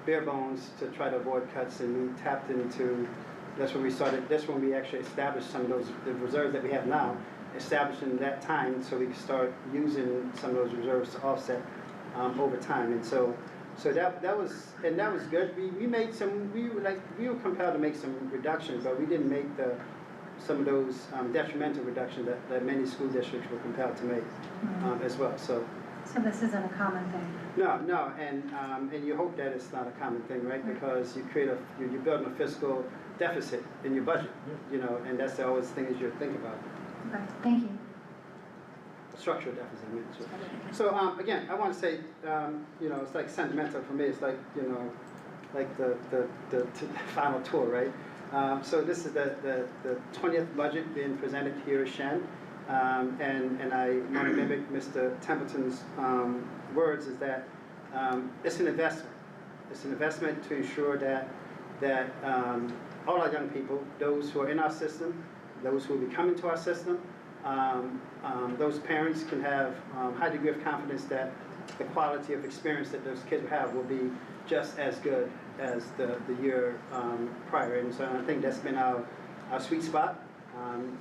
bare bones to try to avoid cuts, and we tapped into. That's when we started. That's when we actually established some of the reserves that we have now, established in that time, so we could start using some of those reserves to offset over time. And so that was good. We made some. We were compelled to make some reductions, but we didn't make some of those detrimental reductions that many school districts were compelled to make as well. So
this isn't a common thing.
No, and you hope that it's not a common thing, right? Because you're building a fiscal deficit in your budget, and that's the always thing is you think about.
Okay, thank you.
Structural deficit, I mean. So again, I want to say, it's like sentimental for me. It's like like the final tour, right? So this is the 20th budget being presented here at Shen, and I want to mimic Mr. Templeton's words. Is that it's an investment. It's an investment to ensure that all our young people, those who are in our system, those who will be coming to our system, those parents can have a high degree of confidence that the quality of experience that those kids have will be just as good as the year prior. And so I think that's been our sweet spot,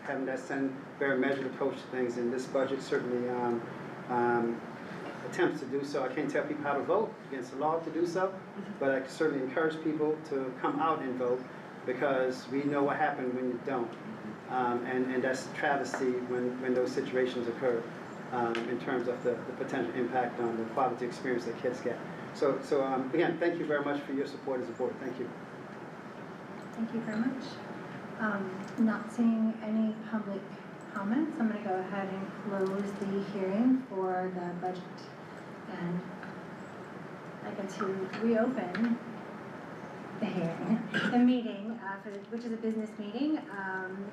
having that very measured approach to things, and this budget certainly attempts to do so. I can't tell people how to vote, against the law to do so, but I certainly encourage people to come out and vote, because we know what happened when you don't. And that's a travesty when those situations occur in terms of the potential impact on the quality experience that kids get. So again, thank you very much for your support as a board. Thank you.
Thank you very much. Not seeing any public comments, I'm going to go ahead and close the hearing for the budget. And I get to reopen the hearing, the meeting, which is a business meeting.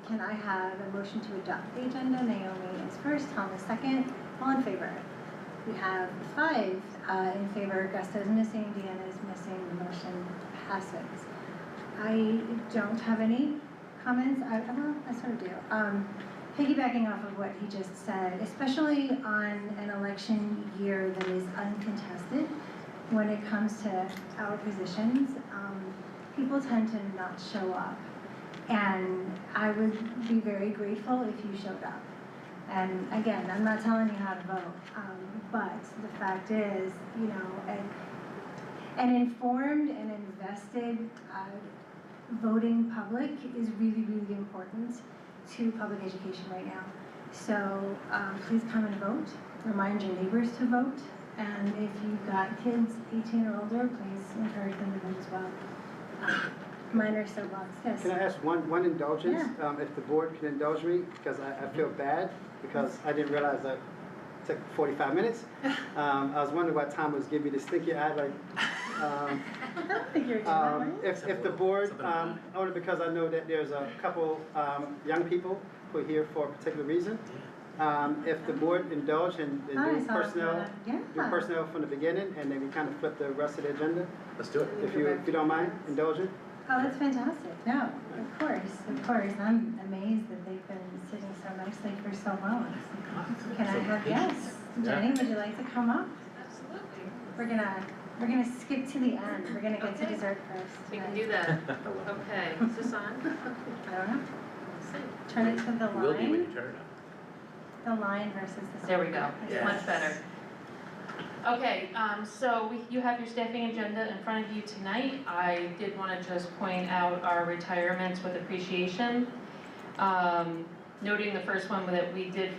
Can I have a motion to adopt the agenda? Naomi is first, Thomas second. All in favor? We have 5 in favor. Augusta is missing. Deanna is missing. The motion passes. I don't have any comments. I sort of do. Piggybacking off of what he just said, especially on an election year that is uncontested, when it comes to our positions, people tend to not show up. And I would be very grateful if you showed up. And again, I'm not telling you how to vote, but the fact is, an informed and invested voting public is really, really important to public education right now. So please come and vote. Remind your neighbors to vote. And if you've got kids 18 or older, please encourage them to vote as well. minor soapbox, yes.
Can I ask one indulgence? If the board can indulge me, because I feel bad, because I didn't realize that it took 45 minutes. I was wondering what Tom was giving me this stinky eye, like,
I don't think you're doing that, were you?
if the board, only because I know that there's a couple young people who are here for a particular reason. If the board indulge and
I
do
saw it
personnel,
yeah.
do personnel from the beginning, and then we kind of flip the rest of the agenda,
Let's do it.
if you don't mind indulging.
Oh, that's fantastic. No, of course. I'm amazed that they've been sitting so nicely for so long. Can I have, yes. Jenny, would you like to come up?
Absolutely.
We're gonna skip to the end. We're gonna get to
Okay.
dessert first.
We can do that. Okay, is this on?
I don't know.
Let's see.
Turn it to the
Will be when you
line.
turn it
The line versus the.
There we go,
Yes.
much better. Okay, so you have your staffing agenda in front of you tonight. I did want to just point out our retirements with appreciation. Noting the first one that we did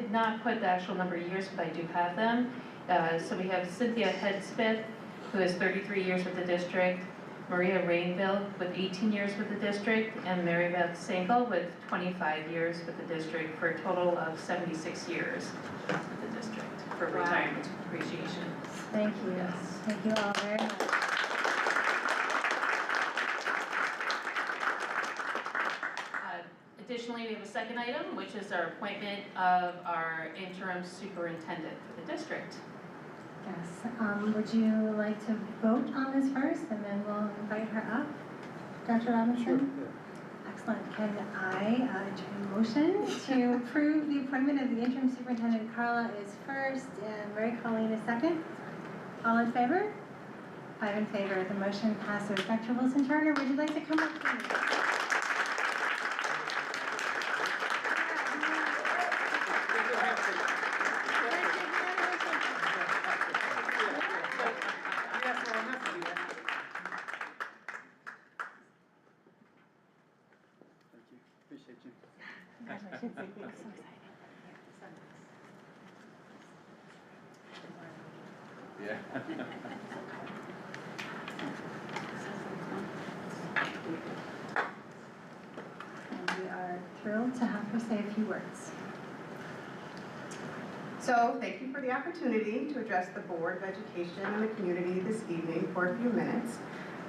not put the actual number of years, but I do have them. So we have Cynthia Headsmith, who has 33 years with the district, Maria Rainville with 18 years with the district, and Mary Beth Sankel with 25 years with the district, for a total of 76 years with the district for
Wow.
retirement appreciation.
Thank you.
Yes.
Thank you all very much.
Additionally, we have a second item, which is our appointment of our interim superintendent for the district.
Yes, would you like to vote on this first and then we'll invite her up? Dr. Robinson? Excellent. Can I entertain a motion to approve the appointment of the interim superintendent? Carla is first and Mary Colleen is second. All in favor? 5 in favor. The motion passes. Dr. Wilson Turner, would you like to come up, please?
Thank you, appreciate you.
Congratulations. I'm so excited.
Yeah.
And we are thrilled to have her say a few words.
So, thank you for the opportunity to address the Board of Education and the community this evening for a few minutes.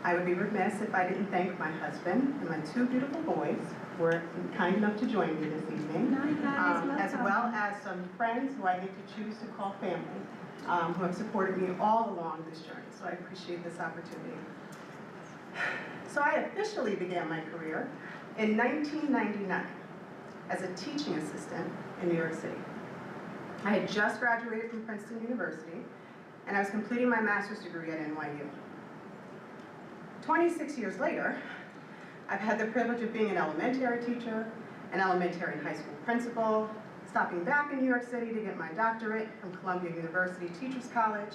I would be remiss if I didn't thank my husband and my 2 beautiful boys who were kind enough to join me this evening, as well as some friends who I get to choose to call family, who have supported me all along this journey. So I appreciate this opportunity. So I officially began my career in 1999 as a teaching assistant in New York City. I had just graduated from Princeton University, and I was completing my master's degree at NYU. 26 years later, I've had the privilege of being an elementary teacher, an elementary and high school principal, stopping back in New York City to get my doctorate from Columbia University Teachers College,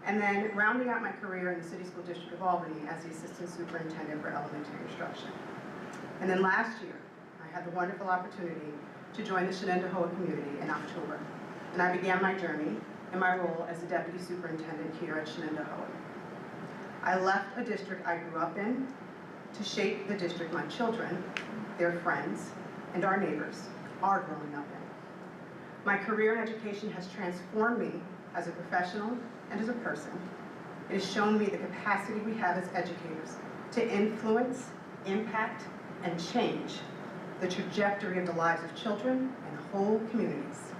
and then rounding out my career in the City School District of Albany as the Assistant Superintendent for Elementary Instruction. And then last year, I had the wonderful opportunity to join the Shenendehowa community in October. And I began my journey in my role as the Deputy Superintendent here at Shenendehowa. I left a district I grew up in to shape the district my children, their friends, and our neighbors are growing up in. My career in education has transformed me as a professional and as a person. It has shown me the capacity we have as educators to influence, impact, and change the trajectory of the lives of children and whole communities.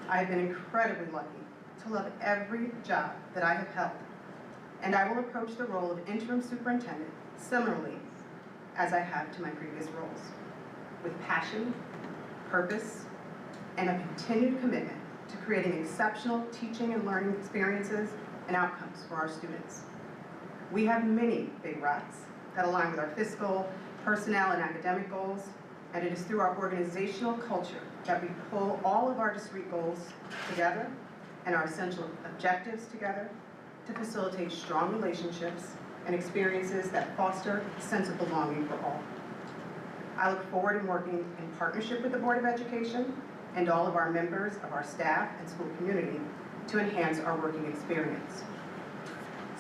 I have been incredibly lucky to love every job that I have held, and I will approach the role of interim superintendent similarly as I have to my previous roles, with passion, purpose, and a continued commitment to creating exceptional teaching and learning experiences and outcomes for our students. We have many big rots that align with our fiscal, personnel, and academic goals, and it is through our organizational culture that we pull all of our discrete goals together and our essential objectives together to facilitate strong relationships and experiences that foster a sense of belonging for all. I look forward to working in partnership with the Board of Education and all of our members of our staff and school community to enhance our working experience.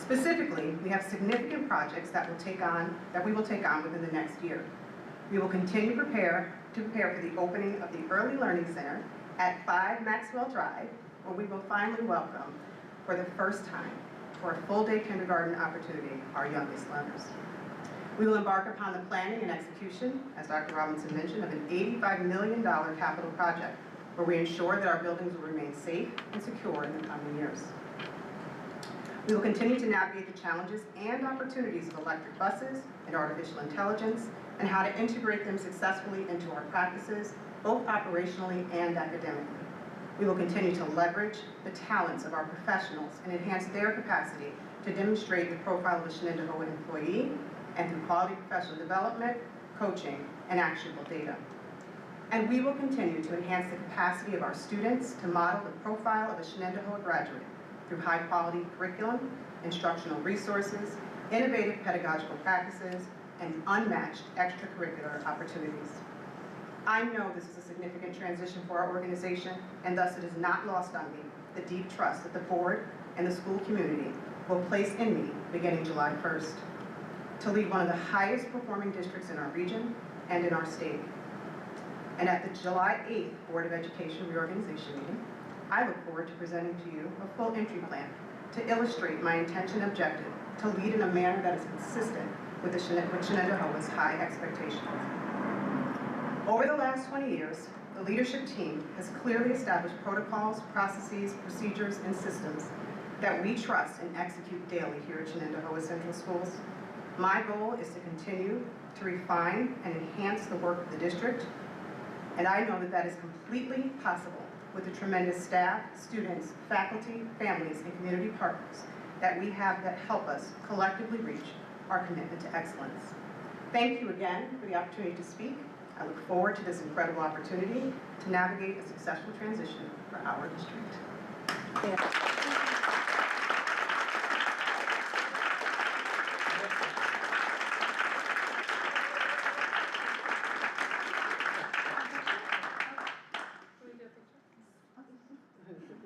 Specifically, we have significant projects that we will take on within the next year. We will continue to prepare for the opening of the Early Learning Center at 5 Maxwell Drive, where we will finally welcome, for the first time, for a full-day kindergarten opportunity, our youngest learners. We will embark upon the planning and execution, as Dr. Robinson mentioned, of an $85 million capital project, where we ensure that our buildings will remain safe and secure in the coming years. We will continue to navigate the challenges and opportunities of electric buses and artificial intelligence, and how to integrate them successfully into our practices, both operationally and academically. We will continue to leverage the talents of our professionals and enhance their capacity to demonstrate the profile of a Shenendehowa employee, and through quality professional development, coaching, and actionable data. And we will continue to enhance the capacity of our students to model the profile of a Shenendehowa graduate through high-quality curriculum, instructional resources, innovative pedagogical practices, and unmatched extracurricular opportunities. I know this is a significant transition for our organization, and thus it is not lost on me the deep trust that the board and the school community will place in me beginning July 1st to lead one of the highest performing districts in our region and in our state. And at the July 8th Board of Education reorganization meeting, I look forward to presenting to you a full entry plan to illustrate my intention and objective to lead in a manner that is consistent with Shenendehowa's high expectations. Over the last 20 years, the leadership team has clearly established protocols, processes, procedures, and systems that we trust and execute daily here at Shenendehowa Central Schools. My goal is to continue to refine and enhance the work of the district, and I know that that is completely possible with the tremendous staff, students, faculty, families, and community partners that we have that help us collectively reach our commitment to excellence. Thank you again for the opportunity to speak. I look forward to this incredible opportunity to navigate a successful transition for our district.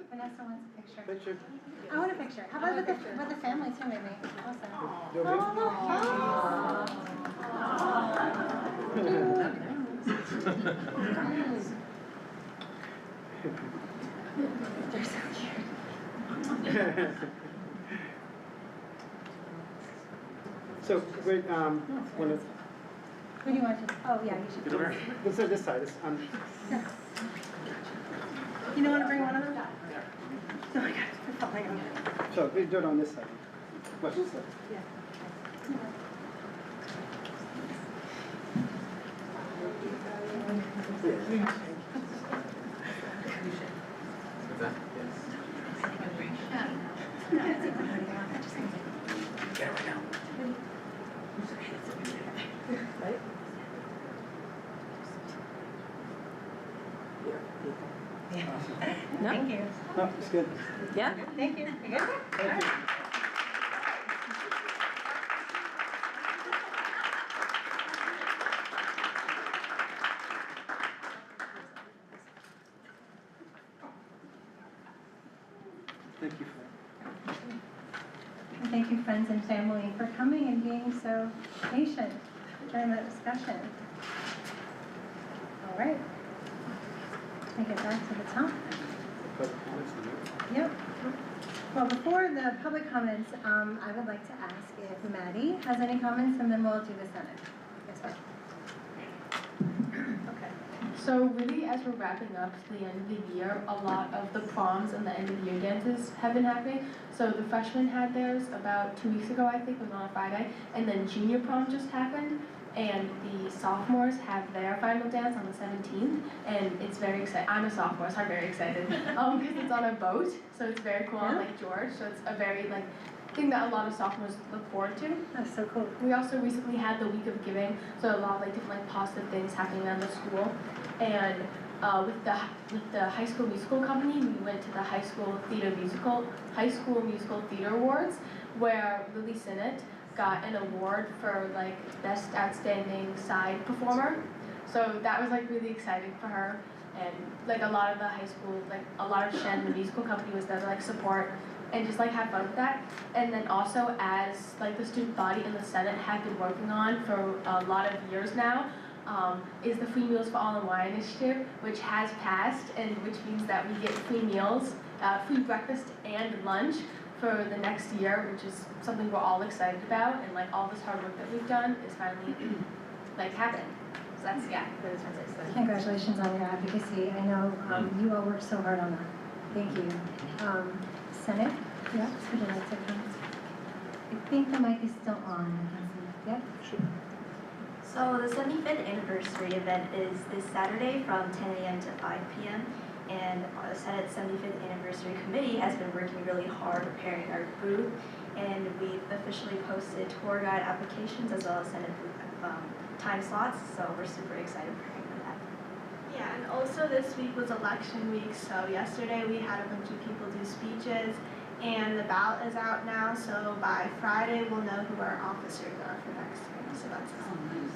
Vanessa wants a picture.
Picture.
I want a picture. How about with the family too, maybe? Also.
You'll
They're so cute.
So, wait,
Who do you want to? Oh, yeah, you should.
let's do this side.
You don't want to bring one of them? Oh my God, it's falling off.
So, we do it on this side. What?
Yeah.
What's that? Get it right now.
Thank you.
No, it's good.
Yeah? Thank you. You good?
Thank you. Thank you.
And thank you, friends and family, for coming and being so patient during the discussion. All right. Take it back to the top. Yep. Well, before the public comments, I would like to ask if Maddie has any comments, and then we'll do the Senate. Yes, ma'am.
Okay. So really, as we're wrapping up to the end of the year, a lot of the proms and the end of the year dances have been happening. So the freshmen had theirs about 2 weeks ago, I think, it was on a Friday, and then junior prom just happened. And the sophomores have their final dance on the 17th, and it's very exciting. I'm a sophomore, so I'm very excited because it's on a boat, so it's very cool on Lake George. So it's a very thing that a lot of sophomores look forward to.
That's so cool.
We also recently had the week of giving, so a lot of different positive things happening around the school. And with the high school musical company, we went to the high school musical theater awards, where Lily Sinnott got an award for best outstanding side performer. So that was really exciting for her. And a lot of the high school, a lot of Shen, the musical company, was there to support and just like have fun with that. And then also as like the student body and the Senate have been working on for a lot of years now, is the Free Meals for All and Why initiative, which has passed, and which means that we get free meals, free breakfast and lunch for the next year, which is something we're all excited about, and like all this hard work that we've done is finally like happening. So that's, yeah, that is what I say.
Congratulations on your advocacy. I know you all worked so hard on that. Thank you. Senate, yeah, would you like to comment? I think the mic is still on. Yeah, sure.
So the 75th anniversary event is this Saturday from 10 a.m. to 5 p.m. And the Senate's 75th anniversary committee has been working really hard preparing our booth, and we've officially posted tour guide applications as well as Senate booth time slots, so we're super excited preparing for that.
Yeah, and also this week was election week, so yesterday we had a bunch of people do speeches, and the ballot is out now, so by Friday we'll know who our officers are for next year, so that's exciting.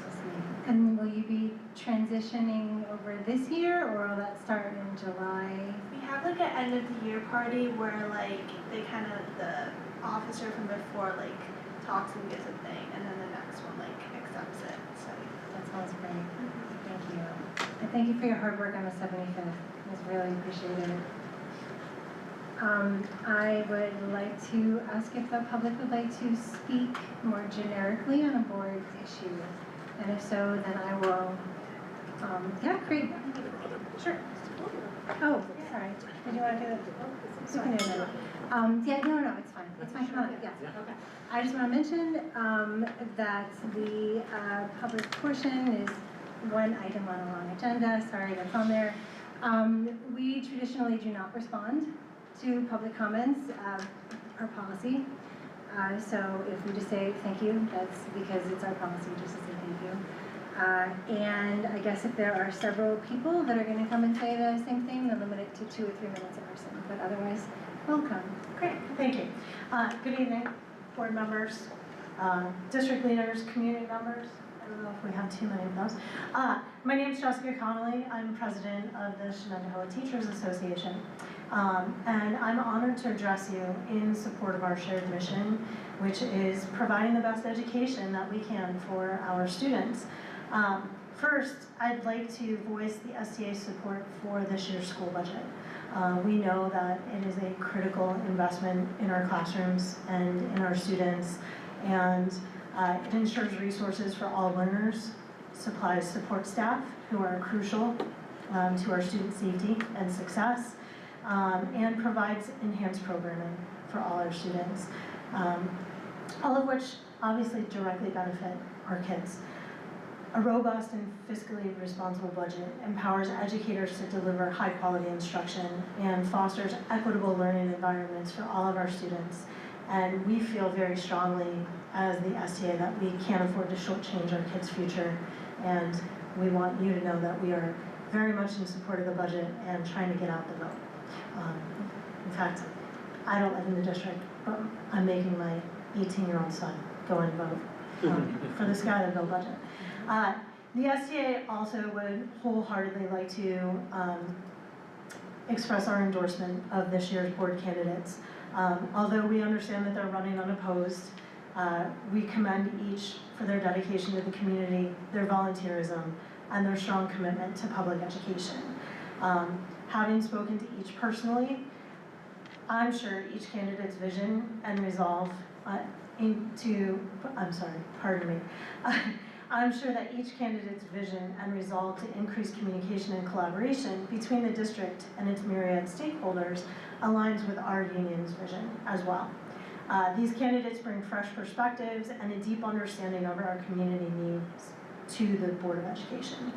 And will you be transitioning over this year, or will that start in July?
We have like an end of the year party where like they kind of, the officer from before like talks and gives a thing, and then the next one like accepts it, so.
That sounds great. Thank you. And thank you for your hard work on the 75th. It was really appreciated. I would like to ask if the public would like to speak more generically on a board issue. And if so, then I will, yeah, great. Sure. Oh, sorry. Did you want to do that? You can do that. Yeah, no, it's fine. It's fine, come on, yeah. Okay. I just want to mention that the public portion is one item on a long agenda. Sorry, that's on there. We traditionally do not respond to public comments, our policy. So if we just say thank you, that's because it's our policy just to say thank you. And I guess if there are several people that are going to come and say the same thing, then limit it to 2 or 3 minutes a person. But otherwise, welcome.
Great, thank you. Good evening, board members, district leaders, community members. I don't know if we have too many of those. My name is Jessica Connolly. I'm president of the Shenendehowa Teachers Association. And I'm honored to address you in support of our shared mission, which is providing the best education that we can for our students. First, I'd like to voice the STA's support for this year's school budget. We know that it is a critical investment in our classrooms and in our students, and it ensures resources for all learners, supplies support staff who are crucial to our student safety and success, and provides enhanced programming for all our students, all of which obviously directly benefit our kids. A robust and fiscally responsible budget empowers educators to deliver high-quality instruction and fosters equitable learning environments for all of our students. And we feel very strongly as the STA that we can't afford to shortchange our kids' future, and we want you to know that we are very much in support of the budget and trying to get out the vote. In fact, I don't live in the district, but I'm making my 18-year-old son go and vote for the Skylar bill budget. The STA also would wholeheartedly like to express our endorsement of this year's board candidates. Although we understand that they're running unopposed, we commend each for their dedication to the community, their volunteerism, and their strong commitment to public education. Having spoken to each personally, I'm sure each candidate's vision and resolve I'm sure that each candidate's vision and resolve to increase communication and collaboration between the district and its myriad stakeholders aligns with our union's vision as well. These candidates bring fresh perspectives and a deep understanding of our community needs to the Board of Education.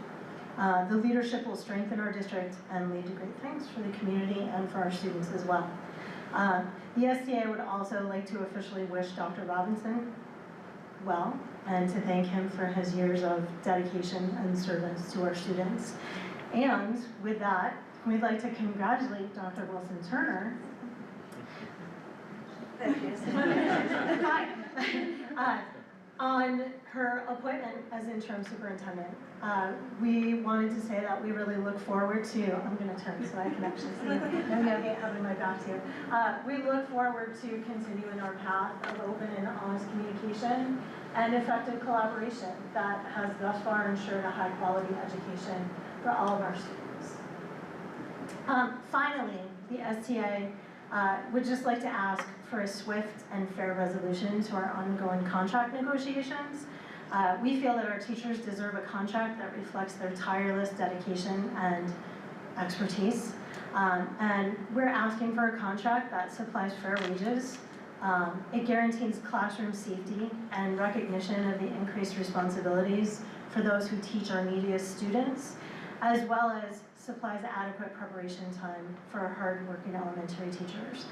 The leadership will strengthen our district and lead to great things for the community and for our students as well. The STA would also like to officially wish Dr. Robinson well and to thank him for his years of dedication and service to our students. And with that, we'd like to congratulate Dr. Wilson Turner On her appointment as interim superintendent, we wanted to say that we really look forward to, I'm gonna turn so I can actually see it. I'm gonna get having my back to you. We look forward to continuing our path of open and honest communication and effective collaboration that has thus far ensured a high quality education for all of our students. Finally, the STA would just like to ask for a swift and fair resolution to our ongoing contract negotiations. We feel that our teachers deserve a contract that reflects their tireless dedication and expertise. And we're asking for a contract that supplies fair wages. It guarantees classroom safety and recognition of the increased responsibilities for those who teach our neediest students, as well as supplies adequate preparation time for our hard-working elementary teachers.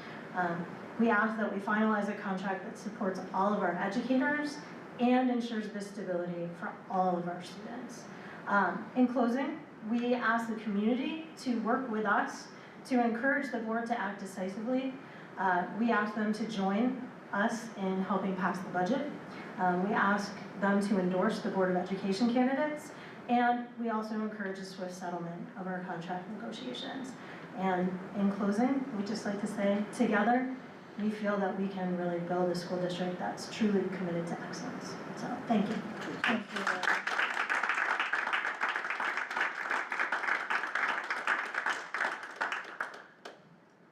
We ask that we finalize a contract that supports all of our educators and ensures this stability for all of our students. In closing, we ask the community to work with us to encourage the board to act decisively. We ask them to join us in helping pass the budget. We ask them to endorse the Board of Education candidates, and we also encourage a swift settlement of our contract negotiations. And in closing, we'd just like to say, together, we feel that we can really build a school district that's truly committed to excellence. So, thank you. Thank you.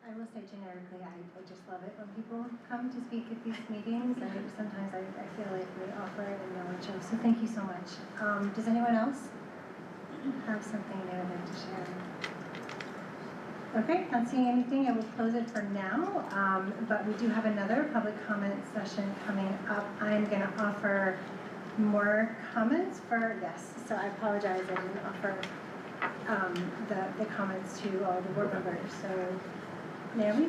I will say generically, I just love it when people come to speak at these meetings, and sometimes I feel like we offer it and no one shows. So thank you so much. Does anyone else have something they would like to share? Okay, not seeing anything, I will close it for now, but we do have another public comment session coming up. I'm gonna offer more comments for, yes, so I apologize, I didn't offer the comments to all the board members, so Naomi?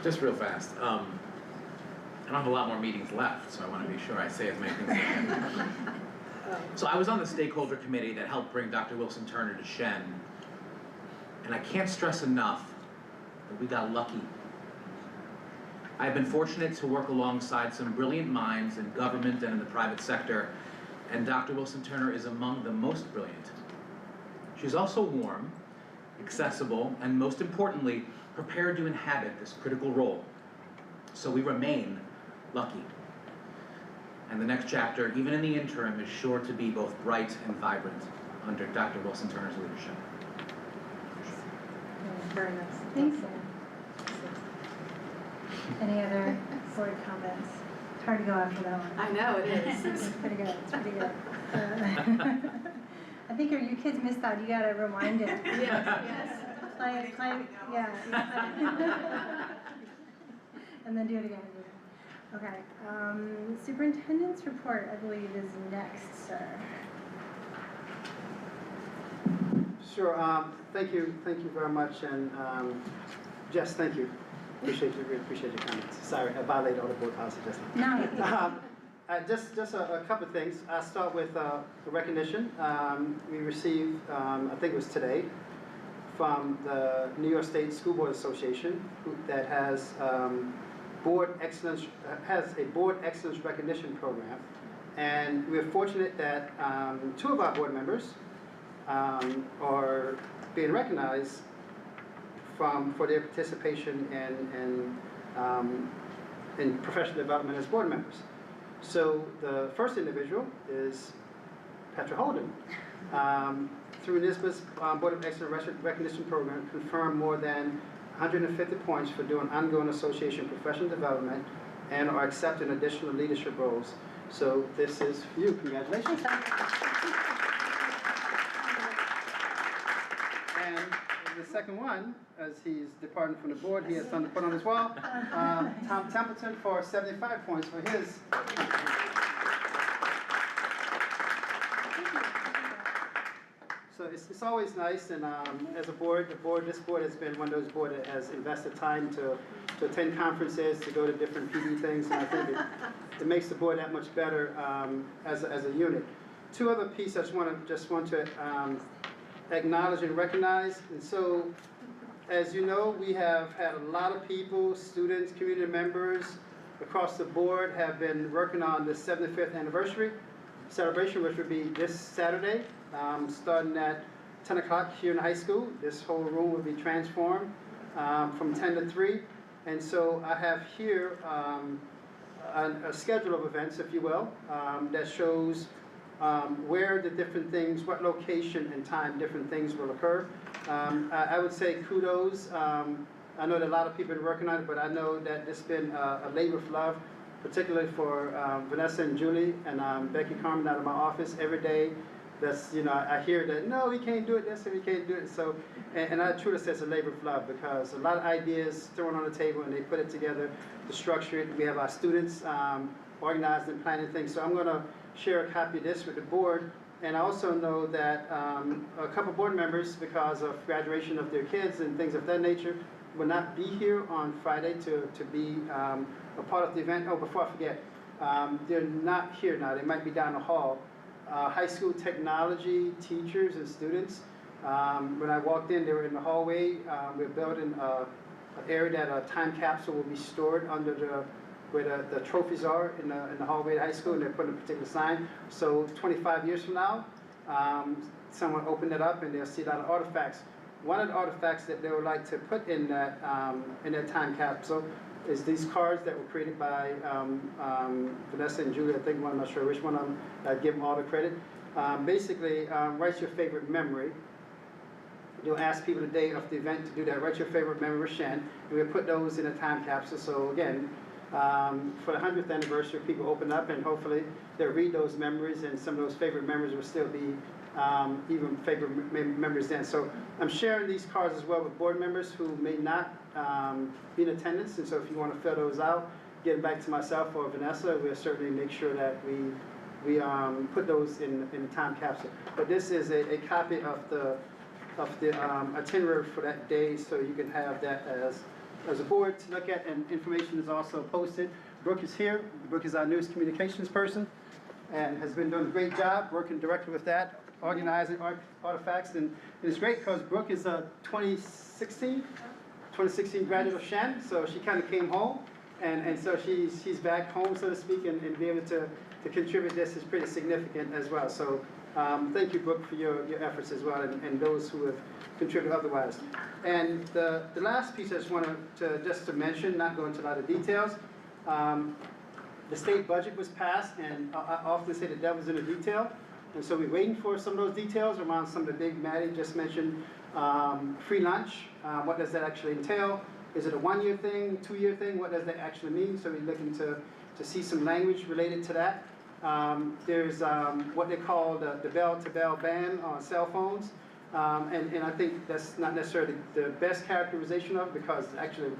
Just real fast. I don't have a lot more meetings left, so I want to be sure I say as many things as I can. So I was on the stakeholder committee that helped bring Dr. Wilson Turner to Shen, and I can't stress enough that we got lucky. I've been fortunate to work alongside some brilliant minds in government and in the private sector, and Dr. Wilson Turner is among the most brilliant. She's also warm, accessible, and most importantly, prepared to inhabit this critical role. So we remain lucky. And the next chapter, even in the interim, is sure to be both bright and vibrant under Dr. Wilson Turner's leadership.
Very nice. Thanks. Any other board comments? It's hard to go after that one.
I know, it is.
It's pretty good, it's pretty good. I think you kids missed that, you gotta rewind it.
Yes.
Play, yeah. And then do it again. Okay, superintendent's report, I believe, is next, sir.
Sure, thank you very much, and Jess, thank you. Really appreciate your comments. Sorry, I violated all the board policy just now.
No.
Just a couple of things. I'll start with the recognition. We received, I think it was today, from the New York State School Board Association that has a board excellence recognition program, and we're fortunate that 2 of our board members are being recognized for their participation in professional development as board members. So the first individual is Petra Holden. Through NISBA's Board of Excellence Recognition Program, confirmed more than 150 points for doing ongoing association professional development and are accepting additional leadership roles. So this is for you. Congratulations. And the second one, as he's departing from the board, he has something to put on as well. Tom Templeton for 75 points for his. So it's always nice, and as a board, this board has been one of those boards that has invested time to attend conferences, to go to different PD things, and I think it makes the board that much better as a unit. 2 other pieces I just want to acknowledge and recognize. And so, as you know, we have had a lot of people, students, community members, across the board have been working on the 75th anniversary celebration, which would be this Saturday, starting at 10 o'clock here in the high school. This whole room will be transformed from 10 to 3. And so I have here a schedule of events, if you will, that shows where the different things, what location and time different things will occur. I would say kudos. I know that a lot of people are working on it, but I know that it's been a labor of love, particularly for Vanessa and Julie and Becky Carmen out of my office every day. That's, you know, I hear that, no, we can't do it this and we can't do it. So, and I truly say it's a labor of love because a lot of ideas thrown on the table and they put it together to structure it. We have our students organized and planning things. So I'm going to share a copy of this with the board. And I also know that a couple board members, because of graduation of their kids and things of that nature, will not be here on Friday to be a part of the event. Oh, before I forget, they're not here now. They might be down the hall. High school technology teachers and students. When I walked in, they were in the hallway. We're building an area that a time capsule will be stored under where the trophies are in the hallway of high school, and they're putting a particular sign. So 25 years from now, someone opened it up and they'll see a lot of artifacts. One of the artifacts that they would like to put in that time capsule is these cards that were created by Vanessa and Julie. I think one, I'm not sure which one of them, give them all the credit. Basically, write your favorite memory. You'll ask people the day of the event to do that. Write your favorite memory with Shen, and we'll put those in a time capsule. So again, for the 100th anniversary, people open up and hopefully they'll read those memories, and some of those favorite memories will still be even favorite memories then. So I'm sharing these cards as well with board members who may not be in attendance, and so if you want to fill those out, get them back to myself or Vanessa. We'll certainly make sure that we put those in the time capsule. But this is a copy of the itinerary for that day, so you can have that as a board to look at, and information is also posted. Brooke is here. Brooke is our newest communications person and has been doing a great job working directly with that, organizing artifacts. And it's great because Brooke is a 2016 graduate of Shen, so she kind of came home, and so she's back home, so to speak, and be able to contribute this is pretty significant as well. So thank you, Brooke, for your efforts as well, and those who have contributed otherwise. And the last piece I just wanted to mention, not go into a lot of details. The state budget was passed, and I often say the devil's in the detail. And so we're waiting for some of those details around some of the big, Maddie just mentioned, free lunch. What does that actually entail? Is it a 1-year thing, 2-year thing? What does that actually mean? So we're looking to see some language related to that. There's what they call the bell-to-bell ban on cell phones. And I think that's not necessarily the best characterization of it, because it's actually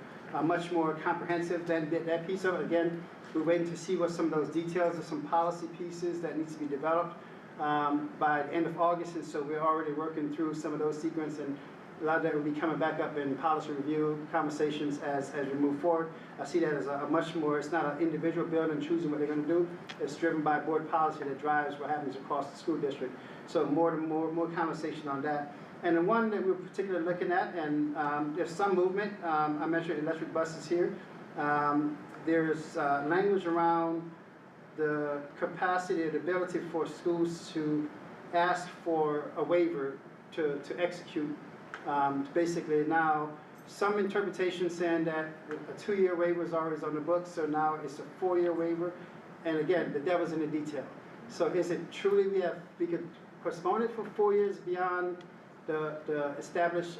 much more comprehensive than that piece of it. Again, we're waiting to see what some of those details of some policy pieces that needs to be developed by the end of August, and so we're already working through some of those sequences, and a lot of that will be coming back up in policy review conversations as we move forward. I see that as a much more, it's not an individual building and choosing what they're going to do. It's driven by board policy that drives what happens across the school district. So more conversation on that. And the one that we're particularly looking at, and there's some movement, I mentioned electric buses here. There's language around the capacity or the ability for schools to ask for a waiver to execute. Basically now, some interpretation saying that a 2-year waiver is always on the books, so now it's a 4-year waiver. And again, the devil's in the detail. So is it truly we could postpone it for 4 years beyond the established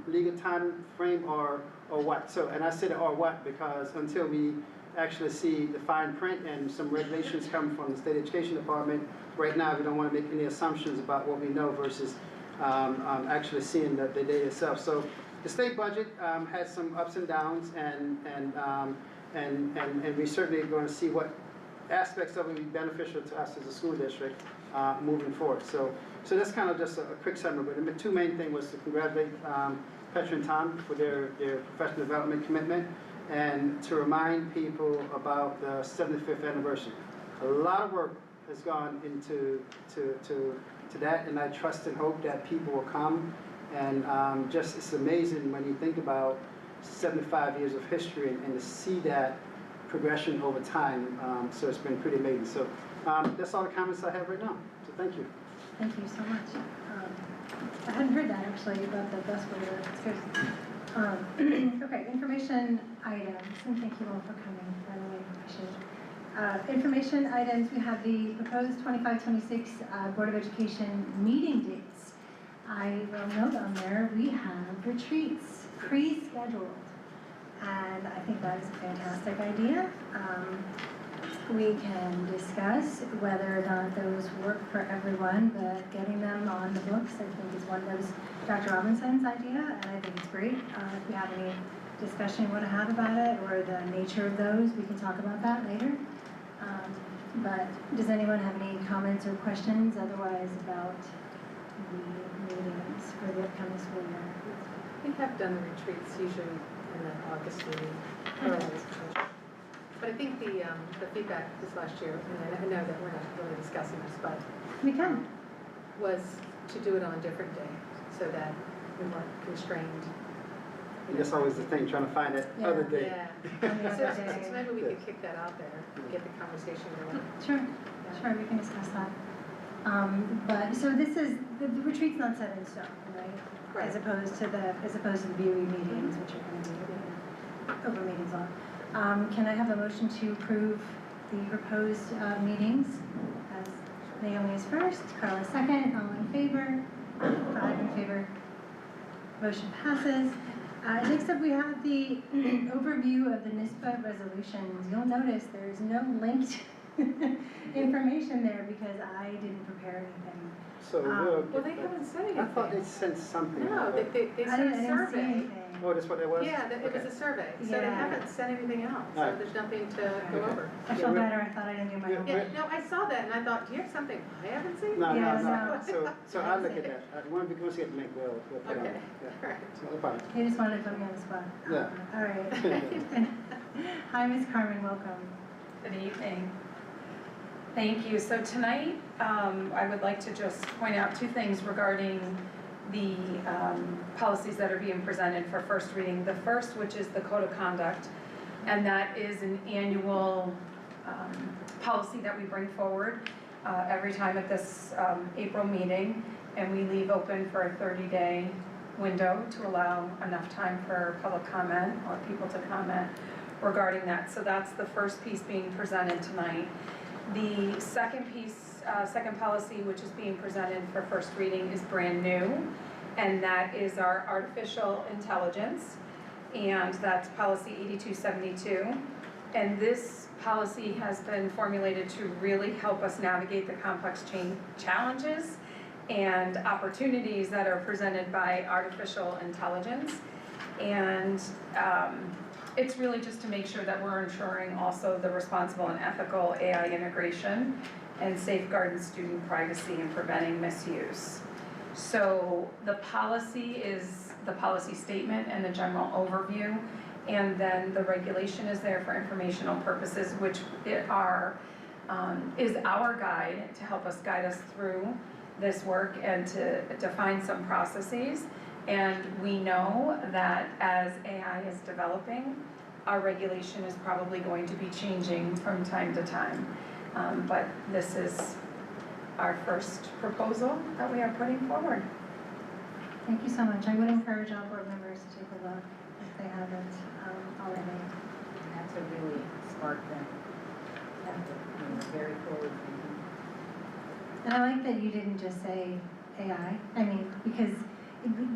legal time frame, or what? So, and I said or what because until we actually see the fine print and some regulations come from the State Education Department, right now we don't want to make any assumptions about what we know versus actually seeing the data itself. So the state budget has some ups and downs, and we certainly are going to see what aspects of it will be beneficial to us as a school district moving forward. So that's kind of just a quick summary. But the two main things was to congratulate Petra and Tom for their professional development commitment, and to remind people about the 75th anniversary. A lot of work has gone into that, and I trust and hope that people will come. And just it's amazing when you think about 75 years of history and to see that progression over time, so it's been pretty amazing. So that's all the comments I have right now, so thank you.
Thank you so much. I hadn't heard that actually about the bus boiler, it's good. Okay, information items, and thank you all for coming, by the way, appreciate it. Information items, we have the proposed 25-26 Board of Education meeting dates. I will note on there, we have retreats pre-scheduled, and I think that is a fantastic idea. We can discuss whether or not those work for everyone, but getting them on the books, I think is one that was Dr. Robinson's idea, and I think it's great. If we have any discussion you want to have about it, or the nature of those, we can talk about that later. But does anyone have any comments or questions otherwise about the meetings for the upcoming school year?
We have done the retreats usually in the August meeting, or August. But I think the feedback this last year, and I know that we're not really discussing this, but
We can.
was to do it on a different day so that we weren't constrained.
And that's always the thing, trying to find that
Yeah.
other day.
Yeah.
On the
So
other day.
maybe we could kick that out there and get the conversation going.
Sure, sure, we can discuss that. But, so this is, the retreat's not set in stone, right? As opposed to the BOE meetings, which are going to be open meetings on. Can I have a motion to approve the proposed meetings? As Naomi is first, Carla second, all in favor? 5 in favor. Motion passes. Next up, we have the overview of the NISBA resolutions. You'll notice there's no linked information there because I didn't prepare anything.
So
Well, they haven't said anything.
I thought they sent something.
No, they
I
sent a
didn't see
survey.
anything.
Oh, that's what that was?
Yeah, it was a survey, so they
Yeah.
haven't sent anything else, so
Alright.
there's nothing to go
Okay.
over.
I feel better, I thought I didn't do my
Yeah,
homework.
Yeah, no, I saw that and I thought, do you have something I haven't seen?
No,
Yeah,
no.
no.
So I'll look at that. Once we get the link, we'll put it on.
Okay,
Yeah.
all right.
No problem.
He just wanted to put me on the spot.
Yeah.
All right. Hi, Ms. Carmen, welcome.
Good evening. Thank you. So tonight, I would like to just point out 2 things regarding the policies that are being presented for first reading. The first, which is the Code of Conduct, and that is an annual policy that we bring forward every time at this April meeting, and we leave open for a 30-day window to allow enough time for public comment or people to comment regarding that. So that's the first piece being presented tonight. The second piece, second policy, which is being presented for first reading, is brand new, and that is our artificial intelligence, and that's policy 8272. And this policy has been formulated to really help us navigate the complex challenges and opportunities that are presented by artificial intelligence. And it's really just to make sure that we're ensuring also the responsible and ethical AI integration and safeguarding student privacy and preventing misuse. So the policy is the policy statement and the general overview, and then the regulation is there for informational purposes, which is our guide to help us guide us through this work and to define some processes. And we know that as AI is developing, our regulation is probably going to be changing from time to time. But this is our first proposal that we are putting forward.
Thank you so much. I would encourage all board members to take a look if they haven't already.
That's a really smart thing. Very forward thinking.
And I like that you didn't just say AI. I mean, because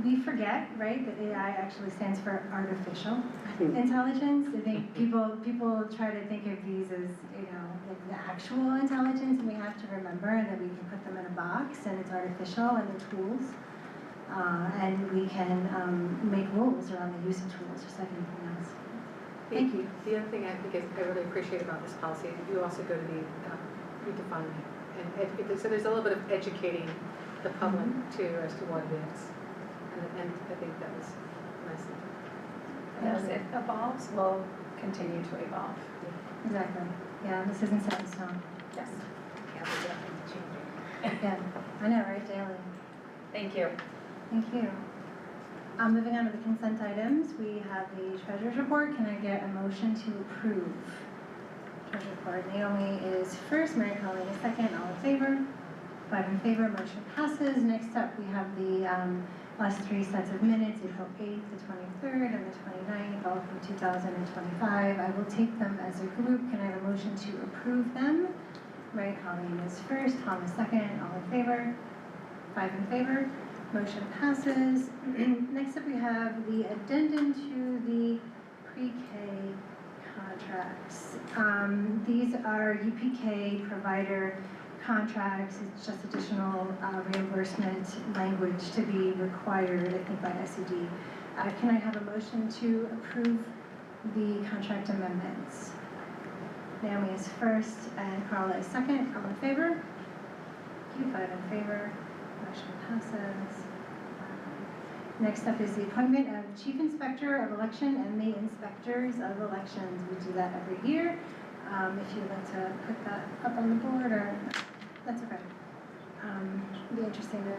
we forget, right, that AI actually stands for artificial intelligence. I think people try to think of these as, like the actual intelligence, and we have to remember that we can put them in a box, and it's artificial, and they're tools. And we can make rules around the use of tools, just like anything else. Thank you.
The other thing I think I really appreciate about this policy, you also go to the redefining and so there's a little bit of educating the public too as to what it is, and I think that was nice.
As it evolves, we'll continue to evolve.
Exactly. Yeah, this isn't set in stone.
Yes.
Yeah, we're definitely changing.
Yeah, I know, right, daily.
Thank you.
Thank you. Moving on to the consent items, we have the treasurer's report. Can I get a motion to approve? report. Naomi is first, Mary Colleen is second, all in favor? 5 in favor, motion passes. Next up, we have the last 3 sets of minutes, April 8th, the 23rd, and the 29th, all from 2025. I will take them as a group. Can I have a motion to approve them? Mary Colleen is first, Tom is second, all in favor? 5 in favor, motion passes. Next up, we have the addendum to the pre-K contracts. These are UPK provider contracts. It's just additional reimbursement language to be required, I think, by SED. Can I have a motion to approve the contract amendments? Naomi is first and Carla is second. All in favor? Thank you, 5 in favor. Motion passes. Next up is the appointment of Chief Inspector of Election and the Inspectors of Elections. We do that every year. If you'd like to put that up on the board, or that's okay. It'd be interesting to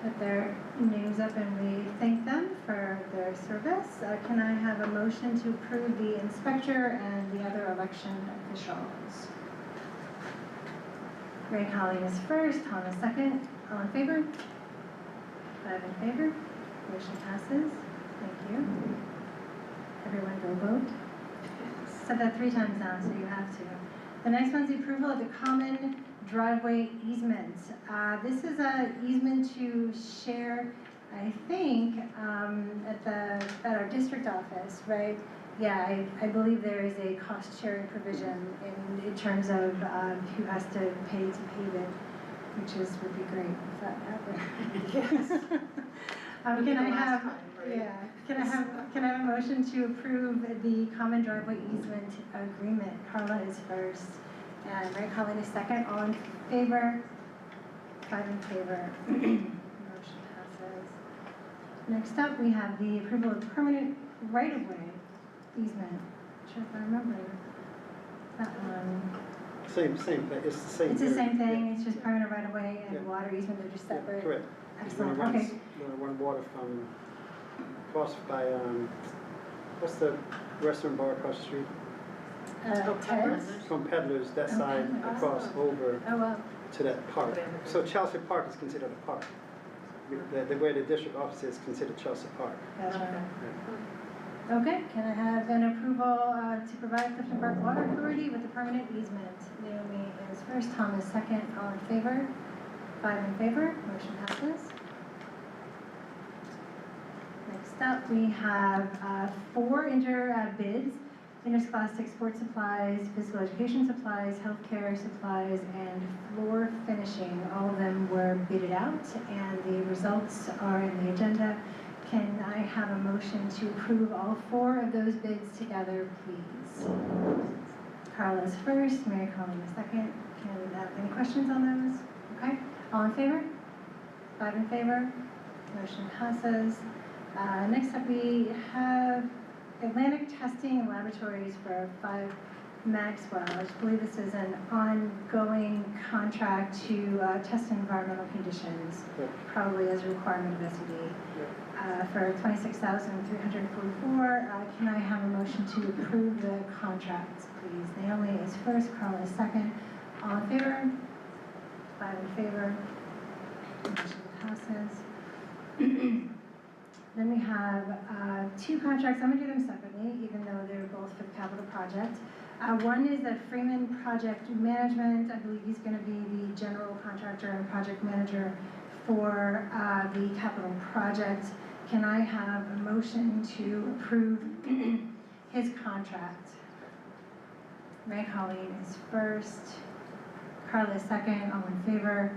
put their names up and we thank them for their service. Can I have a motion to approve the inspector and the other election officials? Mary Colleen is first, Tom is second. All in favor? 5 in favor. Motion passes. Thank you. Everyone go vote. Said that 3 times now, so you have to. The next one's the approval of the common driveway easement. This is an easement to share, I think, at our district office, right? Yeah, I believe there is a cost sharing provision in terms of who has to pay pave it, which would be great if that happened.
Yes.
Can I have? Yeah. Can I have a motion to approve the common driveway easement agreement? Carla is first, and Mary Colleen is second. All in favor? 5 in favor. Motion passes. Next up, we have the approval of permanent right-of-way easement. Not sure if I remember that one.
Same thing, it's the same.
It's the same thing. It's just permanent right-of-way and water easement. They're just separate.
Correct.
Excellent.
We're gonna
Okay.
run water from, across by, what's the restaurant bar across the street?
Ted's?
From Peddlers, that
Oh,
side,
Peddlers.
across over
Oh, well.
to that park. So Chelsea Park is considered a park. The way the district office is considered Chelsea Park.
Okay, can I have an approval to provide Clifton Park Water Authority with a permanent easement? Naomi is first, Tom is second, all in favor? 5 in favor, motion passes. Next up, we have 4 bids: interscholastic sports supplies, physical education supplies, healthcare supplies, and floor finishing. All of them were bidded out, and the results are in the agenda. Can I have a motion to approve all 4 of those bids together, please? Carla's first, Mary Colleen is second. Can we have any questions on those? Okay, all in favor? 5 in favor, motion passes. Next up, we have Atlantic Testing and Laboratories for 5 Maxwell. I believe this is an ongoing contract to test environmental conditions, probably as a requirement of SED. For $26,344. Can I have a motion to approve the contracts, please? Naomi is first, Carla is second. All in favor? 5 in favor. Motion passes. Then we have 2 contracts. I'm going to do them separately, even though they're both for the capital project. One is the Freeman Project Management. I believe he's going to be the general contractor and project manager for the capital project. Can I have a motion to approve his contract? Mary Colleen is first, Carla is second, all in favor,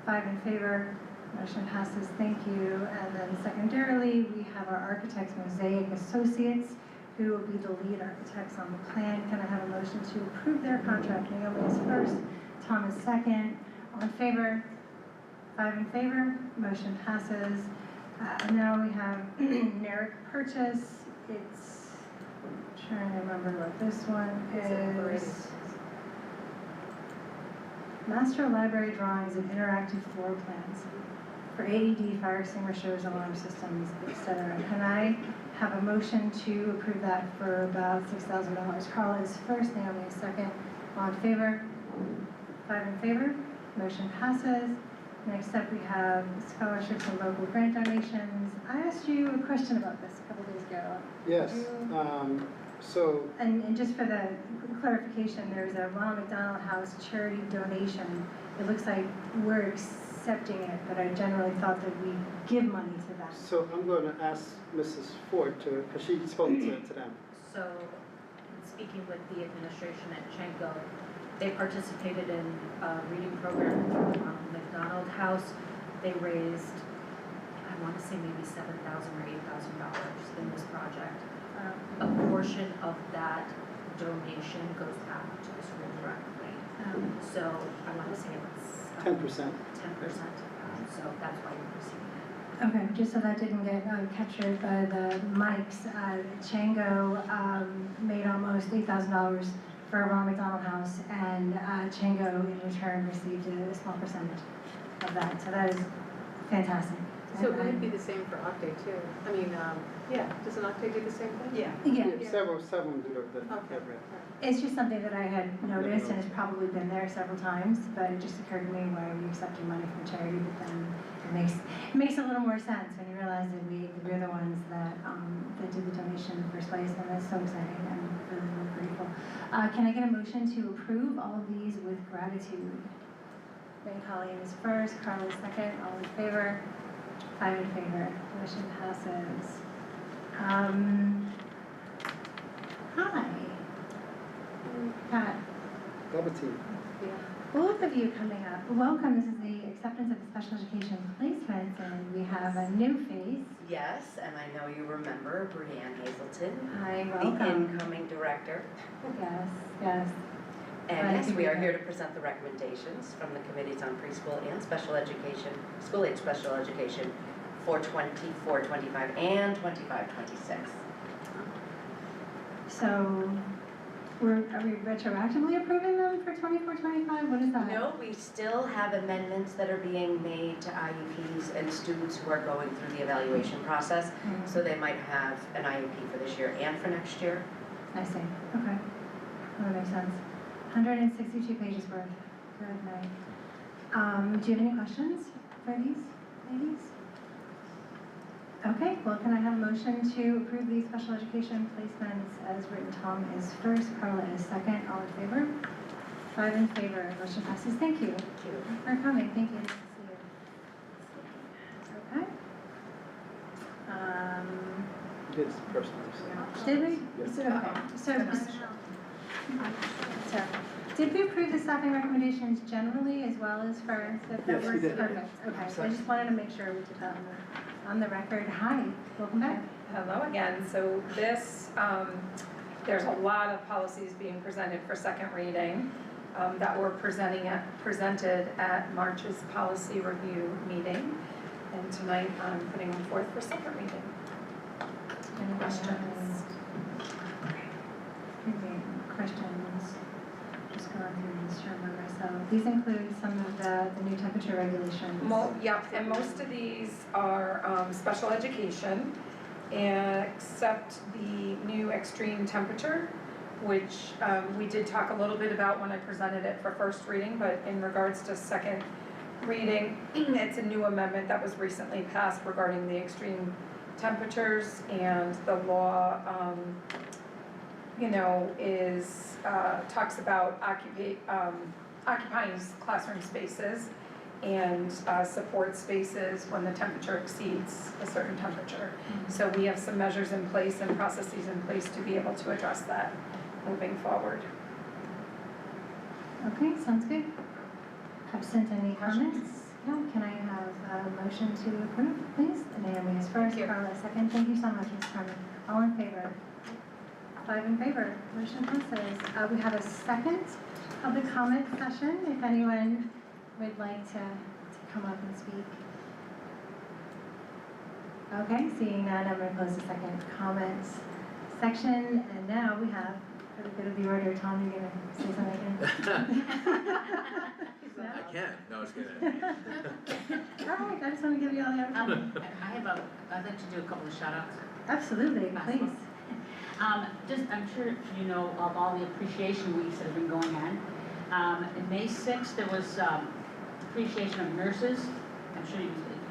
5 in favor, motion passes, thank you. And then secondarily, we have our architects, Mosaic Associates, who will be the lead architects on the plan. Can I have a motion to approve their contract? Naomi is first, Tom is second, all in favor, 5 in favor, motion passes. Now we have Narek Purchase. It's, I'm trying to remember what this one is. Master Library Drawings and Interactive Floor Plans for AED, fire extinguishers, alarm systems, etc. Can I have a motion to approve that for about $6,000. Carla is first, Naomi is second. All in favor? 5 in favor, motion passes. Next up, we have scholarships and local grant donations. I asked you a question about this a couple days ago.
Yes, so,
And just for the clarification, there's a Ronald McDonald House charity donation. It looks like we're accepting it, but I generally thought that we give money to them.
so I'm going to ask Mrs. Ford to, because she spoke to them.
So, in speaking with the administration at Chenko, they participated in a reading program at the Ronald McDonald House. They raised, I want to say maybe $7,000 or $8,000 in this project. A portion of that donation goes back to the school directly. So I want to say it's
10%.
10%. So that's why you're receiving it.
Okay, just so that didn't get captured by the mics, Chango made almost $8,000 for Ronald McDonald House, and Chango in return received a small percentage of that. So that is fantastic.
So would it be the same for Octave too? I mean, yeah, doesn't Octave do the same thing?
Yeah.
Yeah,
Several do the
Okay.
it's just something that I had noticed, and it's probably been there several times, but it just occurred to me, why are we accepting money from charity? But then it makes a little more sense when you realize that we're the ones that did the donation in the first place, and that's so exciting. I'm really, really grateful. Can I get a motion to approve all of these with gratitude? Ray Colleen is first, Carla is second, all in favor? 5 in favor, motion passes. Hi. Pat,
double team.
both of you coming up. Welcome, this is the acceptance of the special education placements, and we have a new face.
Yes, and I know you remember Brianne Hazelton,
Hi,
the
welcome.
incoming director.
Yes, yes.
And
Glad
yes,
to
we
be
are
here.
here to present the recommendations from the committees on preschool and special education, school-age special education for 24-25 and 25-26.
So, are we retroactively approving them for 24-25? What is that?
No, we still have amendments that are being made to IEPs and students who are going through the evaluation process.
Mhm.
So they might have an IEP for this year and for next year.
I see, okay. Well, that makes sense. 162 pages worth. Good night. Do you have any questions for these ladies? Okay, well, can I have a motion to approve these special education placements as written? Tom is first, Carla is second, all in favor? 5 in favor, motion passes. Thank you for coming, thank you. Nice to see you. Okay.
This person.
Did we?
Yes.
So, did we approve the staffing recommendations generally as well as for the
Yes, we did.
Perfect, okay, so I just wanted to make sure we did that on the record. Hi, welcome back.
Hello again. So this, there's a lot of policies being presented for second reading that were presented at March's policy review meeting. And tonight I'm putting them forth for second reading.
Any
Questions?
Questions? Just going through these to remember myself. These include some of the new temperature regulations.
Yep, and most of these are special education, except the new extreme temperature, which we did talk a little bit about when I presented it for first reading, but in regards to second reading, it's a new amendment that was recently passed regarding the extreme temperatures, and the law, is, talks about occupying classroom spaces and support spaces when the temperature exceeds a certain temperature. So we have some measures in place and processes in place to be able to address that moving forward.
Okay, sounds good. Absent any comments? No, can I have a motion to approve, please? Naomi is first, Carla is second. Thank you so much, Ms. Carmen. All in favor? 5 in favor, motion passes. We have a second public comment session, if anyone would like to come up and speak. Okay, seeing none, I'm going to close the second comments section, and now we have, for the good of the order, Tom, you're going to say something again?
I can. No, I was kidding.
All right, I just want to give you all the opportunity.
I'd like to do a couple of shout outs.
Absolutely, please.
Just, I'm sure you know of all the appreciation weeks that have been going on. In May 6th, there was appreciation of nurses. I'm sure you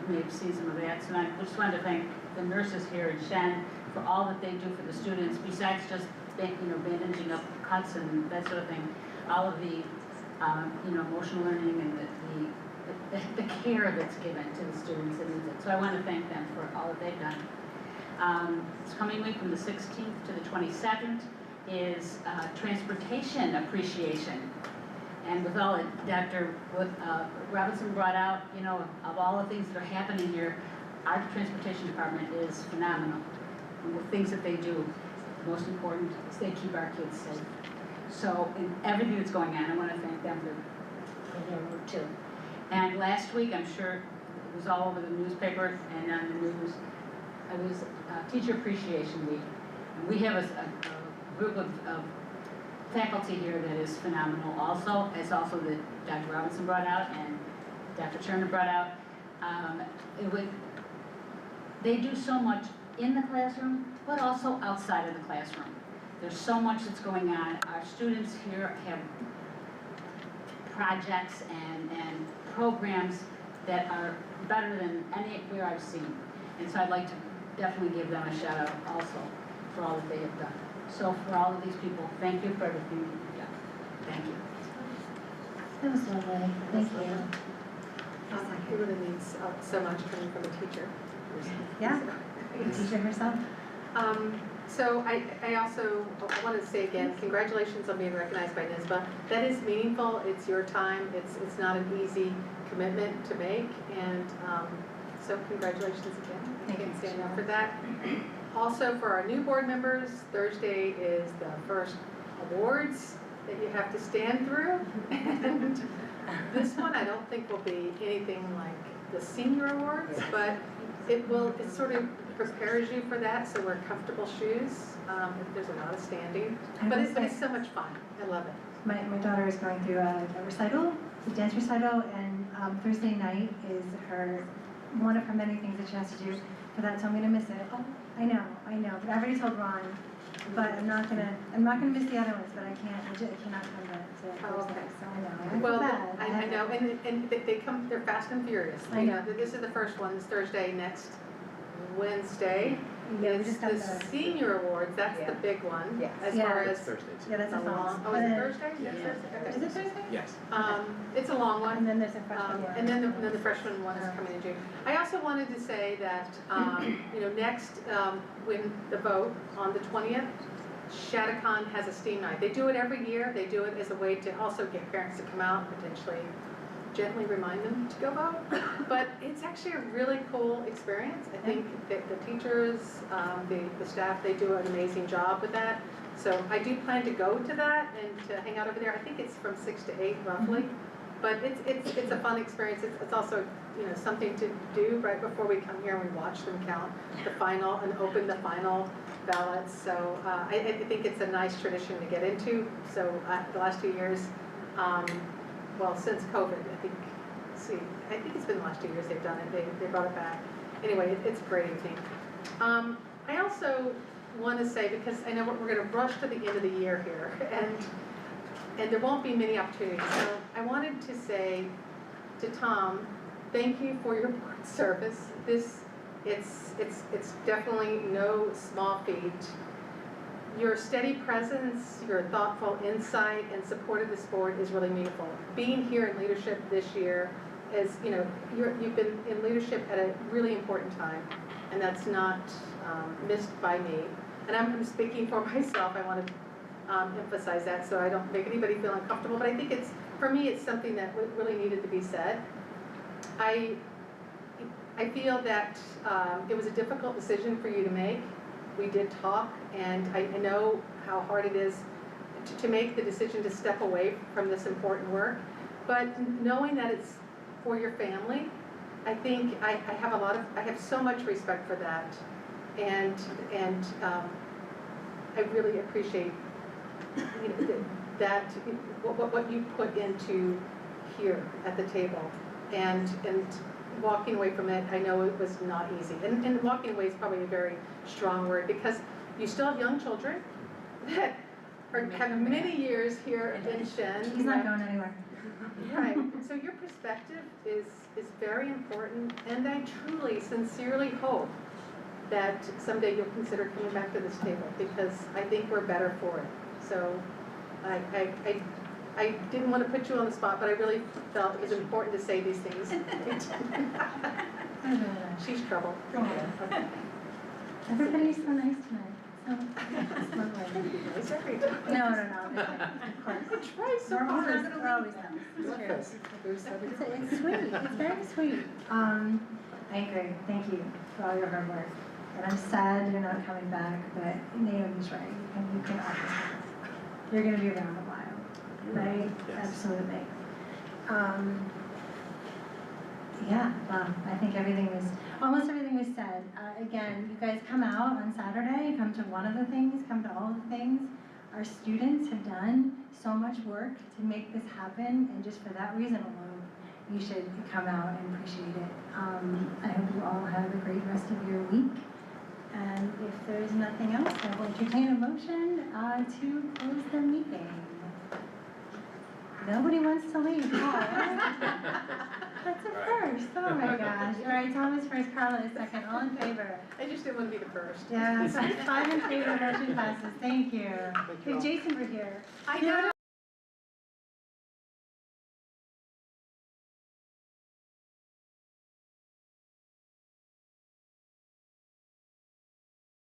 may have seen some of that. So I just wanted to thank the nurses here at Shen for all that they do for the students, besides just, bandaging up cuts and that sort of thing. All of the, emotional learning and the care that's given to the students that needs it. So I want to thank them for all that they've done. This coming week from the 16th to the 22nd is transportation appreciation. And with all that Dr. Robinson brought out, of all the things that are happening here, our transportation department is phenomenal. And the things that they do, the most important is they keep our kids safe. So in everything that's going on, I want to thank them for their work too. And last week, I'm sure it was all over the newspaper and on the news, it was Teacher Appreciation Week. And we have a group of faculty here that is phenomenal also, as also that Dr. Robinson brought out and Dr. Turner brought out. They do so much in the classroom, but also outside of the classroom. There's so much that's going on. Our students here have projects and programs that are better than anywhere I've seen. And so I'd like to definitely give them a shout out also for all that they have done. So for all of these people, thank you for everything you've done. Thank you.
That was lovely. Thank you.
It really means so much coming from a teacher.
Yeah, the teacher herself.
So I also wanted to say again, congratulations on being recognized by NYSSBA. That is meaningful. It's your time. It's not an easy commitment to make, and so congratulations again.
Thank you.
Stand up for that. Also, for our new board members, Thursday is the first awards that you have to stand through, and this one I don't think will be anything like the senior awards, but it sort of prepares you for that, so wear comfortable shoes. There's a lot of standing, but it's so much fun. I love it.
My daughter is going through a recital, a dance recital, and Thursday night is one of her many things that she has to do for that, so I'm gonna miss it. Oh, I know, but I already told Ron, but I'm not gonna miss the other ones, but I cannot come to Thursday, so I know.
Well, I know, and they come, they're fast and furious.
I know.
This is the first one, this Thursday, next Wednesday.
Yeah, we
It's
just got
the
the
senior awards, that's the big one.
Yes.
As
Yeah.
far
It's
as
Thursday too.
Yeah, that's a
the long,
long.
oh, is it Thursday?
Yeah.
Okay.
Is it Thursday?
Yes.
It's a long one.
And then there's a freshman one.
And then the freshman one is coming in June. I also wanted to say that, next, when the vote on the 20th, Shattuckon has a STEAM night. They do it every year. They do it as a way to also get parents to come out, potentially gently remind them to go vote. But it's actually a really cool experience. I think that the teachers, the staff, they do an amazing job with that. So I do plan to go to that and to hang out over there. I think it's from 6 to 8 roughly. But it's a fun experience. It's also, something to do right before we come here and we watch them count the final and open the final ballots. So I think it's a nice tradition to get into. So the last 2 years, since COVID, I think it's been the last 2 years they've done it. They brought it back. Anyway, it's a great evening. I also want to say, because I know we're going to rush to the end of the year here, and there won't be many opportunities. So I wanted to say to Tom, thank you for your board service. It's definitely no small feat. Your steady presence, your thoughtful insight and support of this board is really meaningful. Being here in leadership this year is, you've been in leadership at a really important time, and that's not missed by me. And I'm speaking for myself. I want to emphasize that so I don't make anybody feel uncomfortable, but I think for me, it's something that really needed to be said. I feel that it was a difficult decision for you to make. We did talk, and I know how hard it is to make the decision to step away from this important work, but knowing that it's for your family, I think I have so much respect for that, and I really appreciate that what you put into here at the table, and walking away from it, I know it was not easy. And walking away is probably a very strong word, because you still have young children that have many years here in Shen.
He's not going anywhere.
Right, and so your perspective is very important, and I truly, sincerely hope that someday you'll consider coming back to this table, because I think we're better for it. So I didn't want to put you on the spot, but I really felt it was important to say these things. She's trouble. Okay.
Everybody's so nice tonight. So,
Nice every time.
no, of course.
I try so
We're
hard.
always nice. It's true. It's sweet, it's very sweet. I agree, thank you for all your hard work. And I'm sad you're not coming back, but Naomi's right, and you can always, you're gonna be around a while, right?
Yes.
Absolutely. Yeah, well, I think almost everything was said. Again, you guys come out on Saturday, come to one of the things, come to all of the things. Our students have done so much work to make this happen, and just for that reason alone, you should come out and appreciate it. I hope you all have a great rest of your week. And if there's nothing else, I will entertain a motion to close the meeting. Nobody wants to leave, Paul. That's a first, oh my gosh. All right, Thomas first, Carla is second, all in favor?
I just didn't want to be the first.
Yeah, 5 in favor, motion passes, thank you.
Thank you all.
If Jason were here.
I know.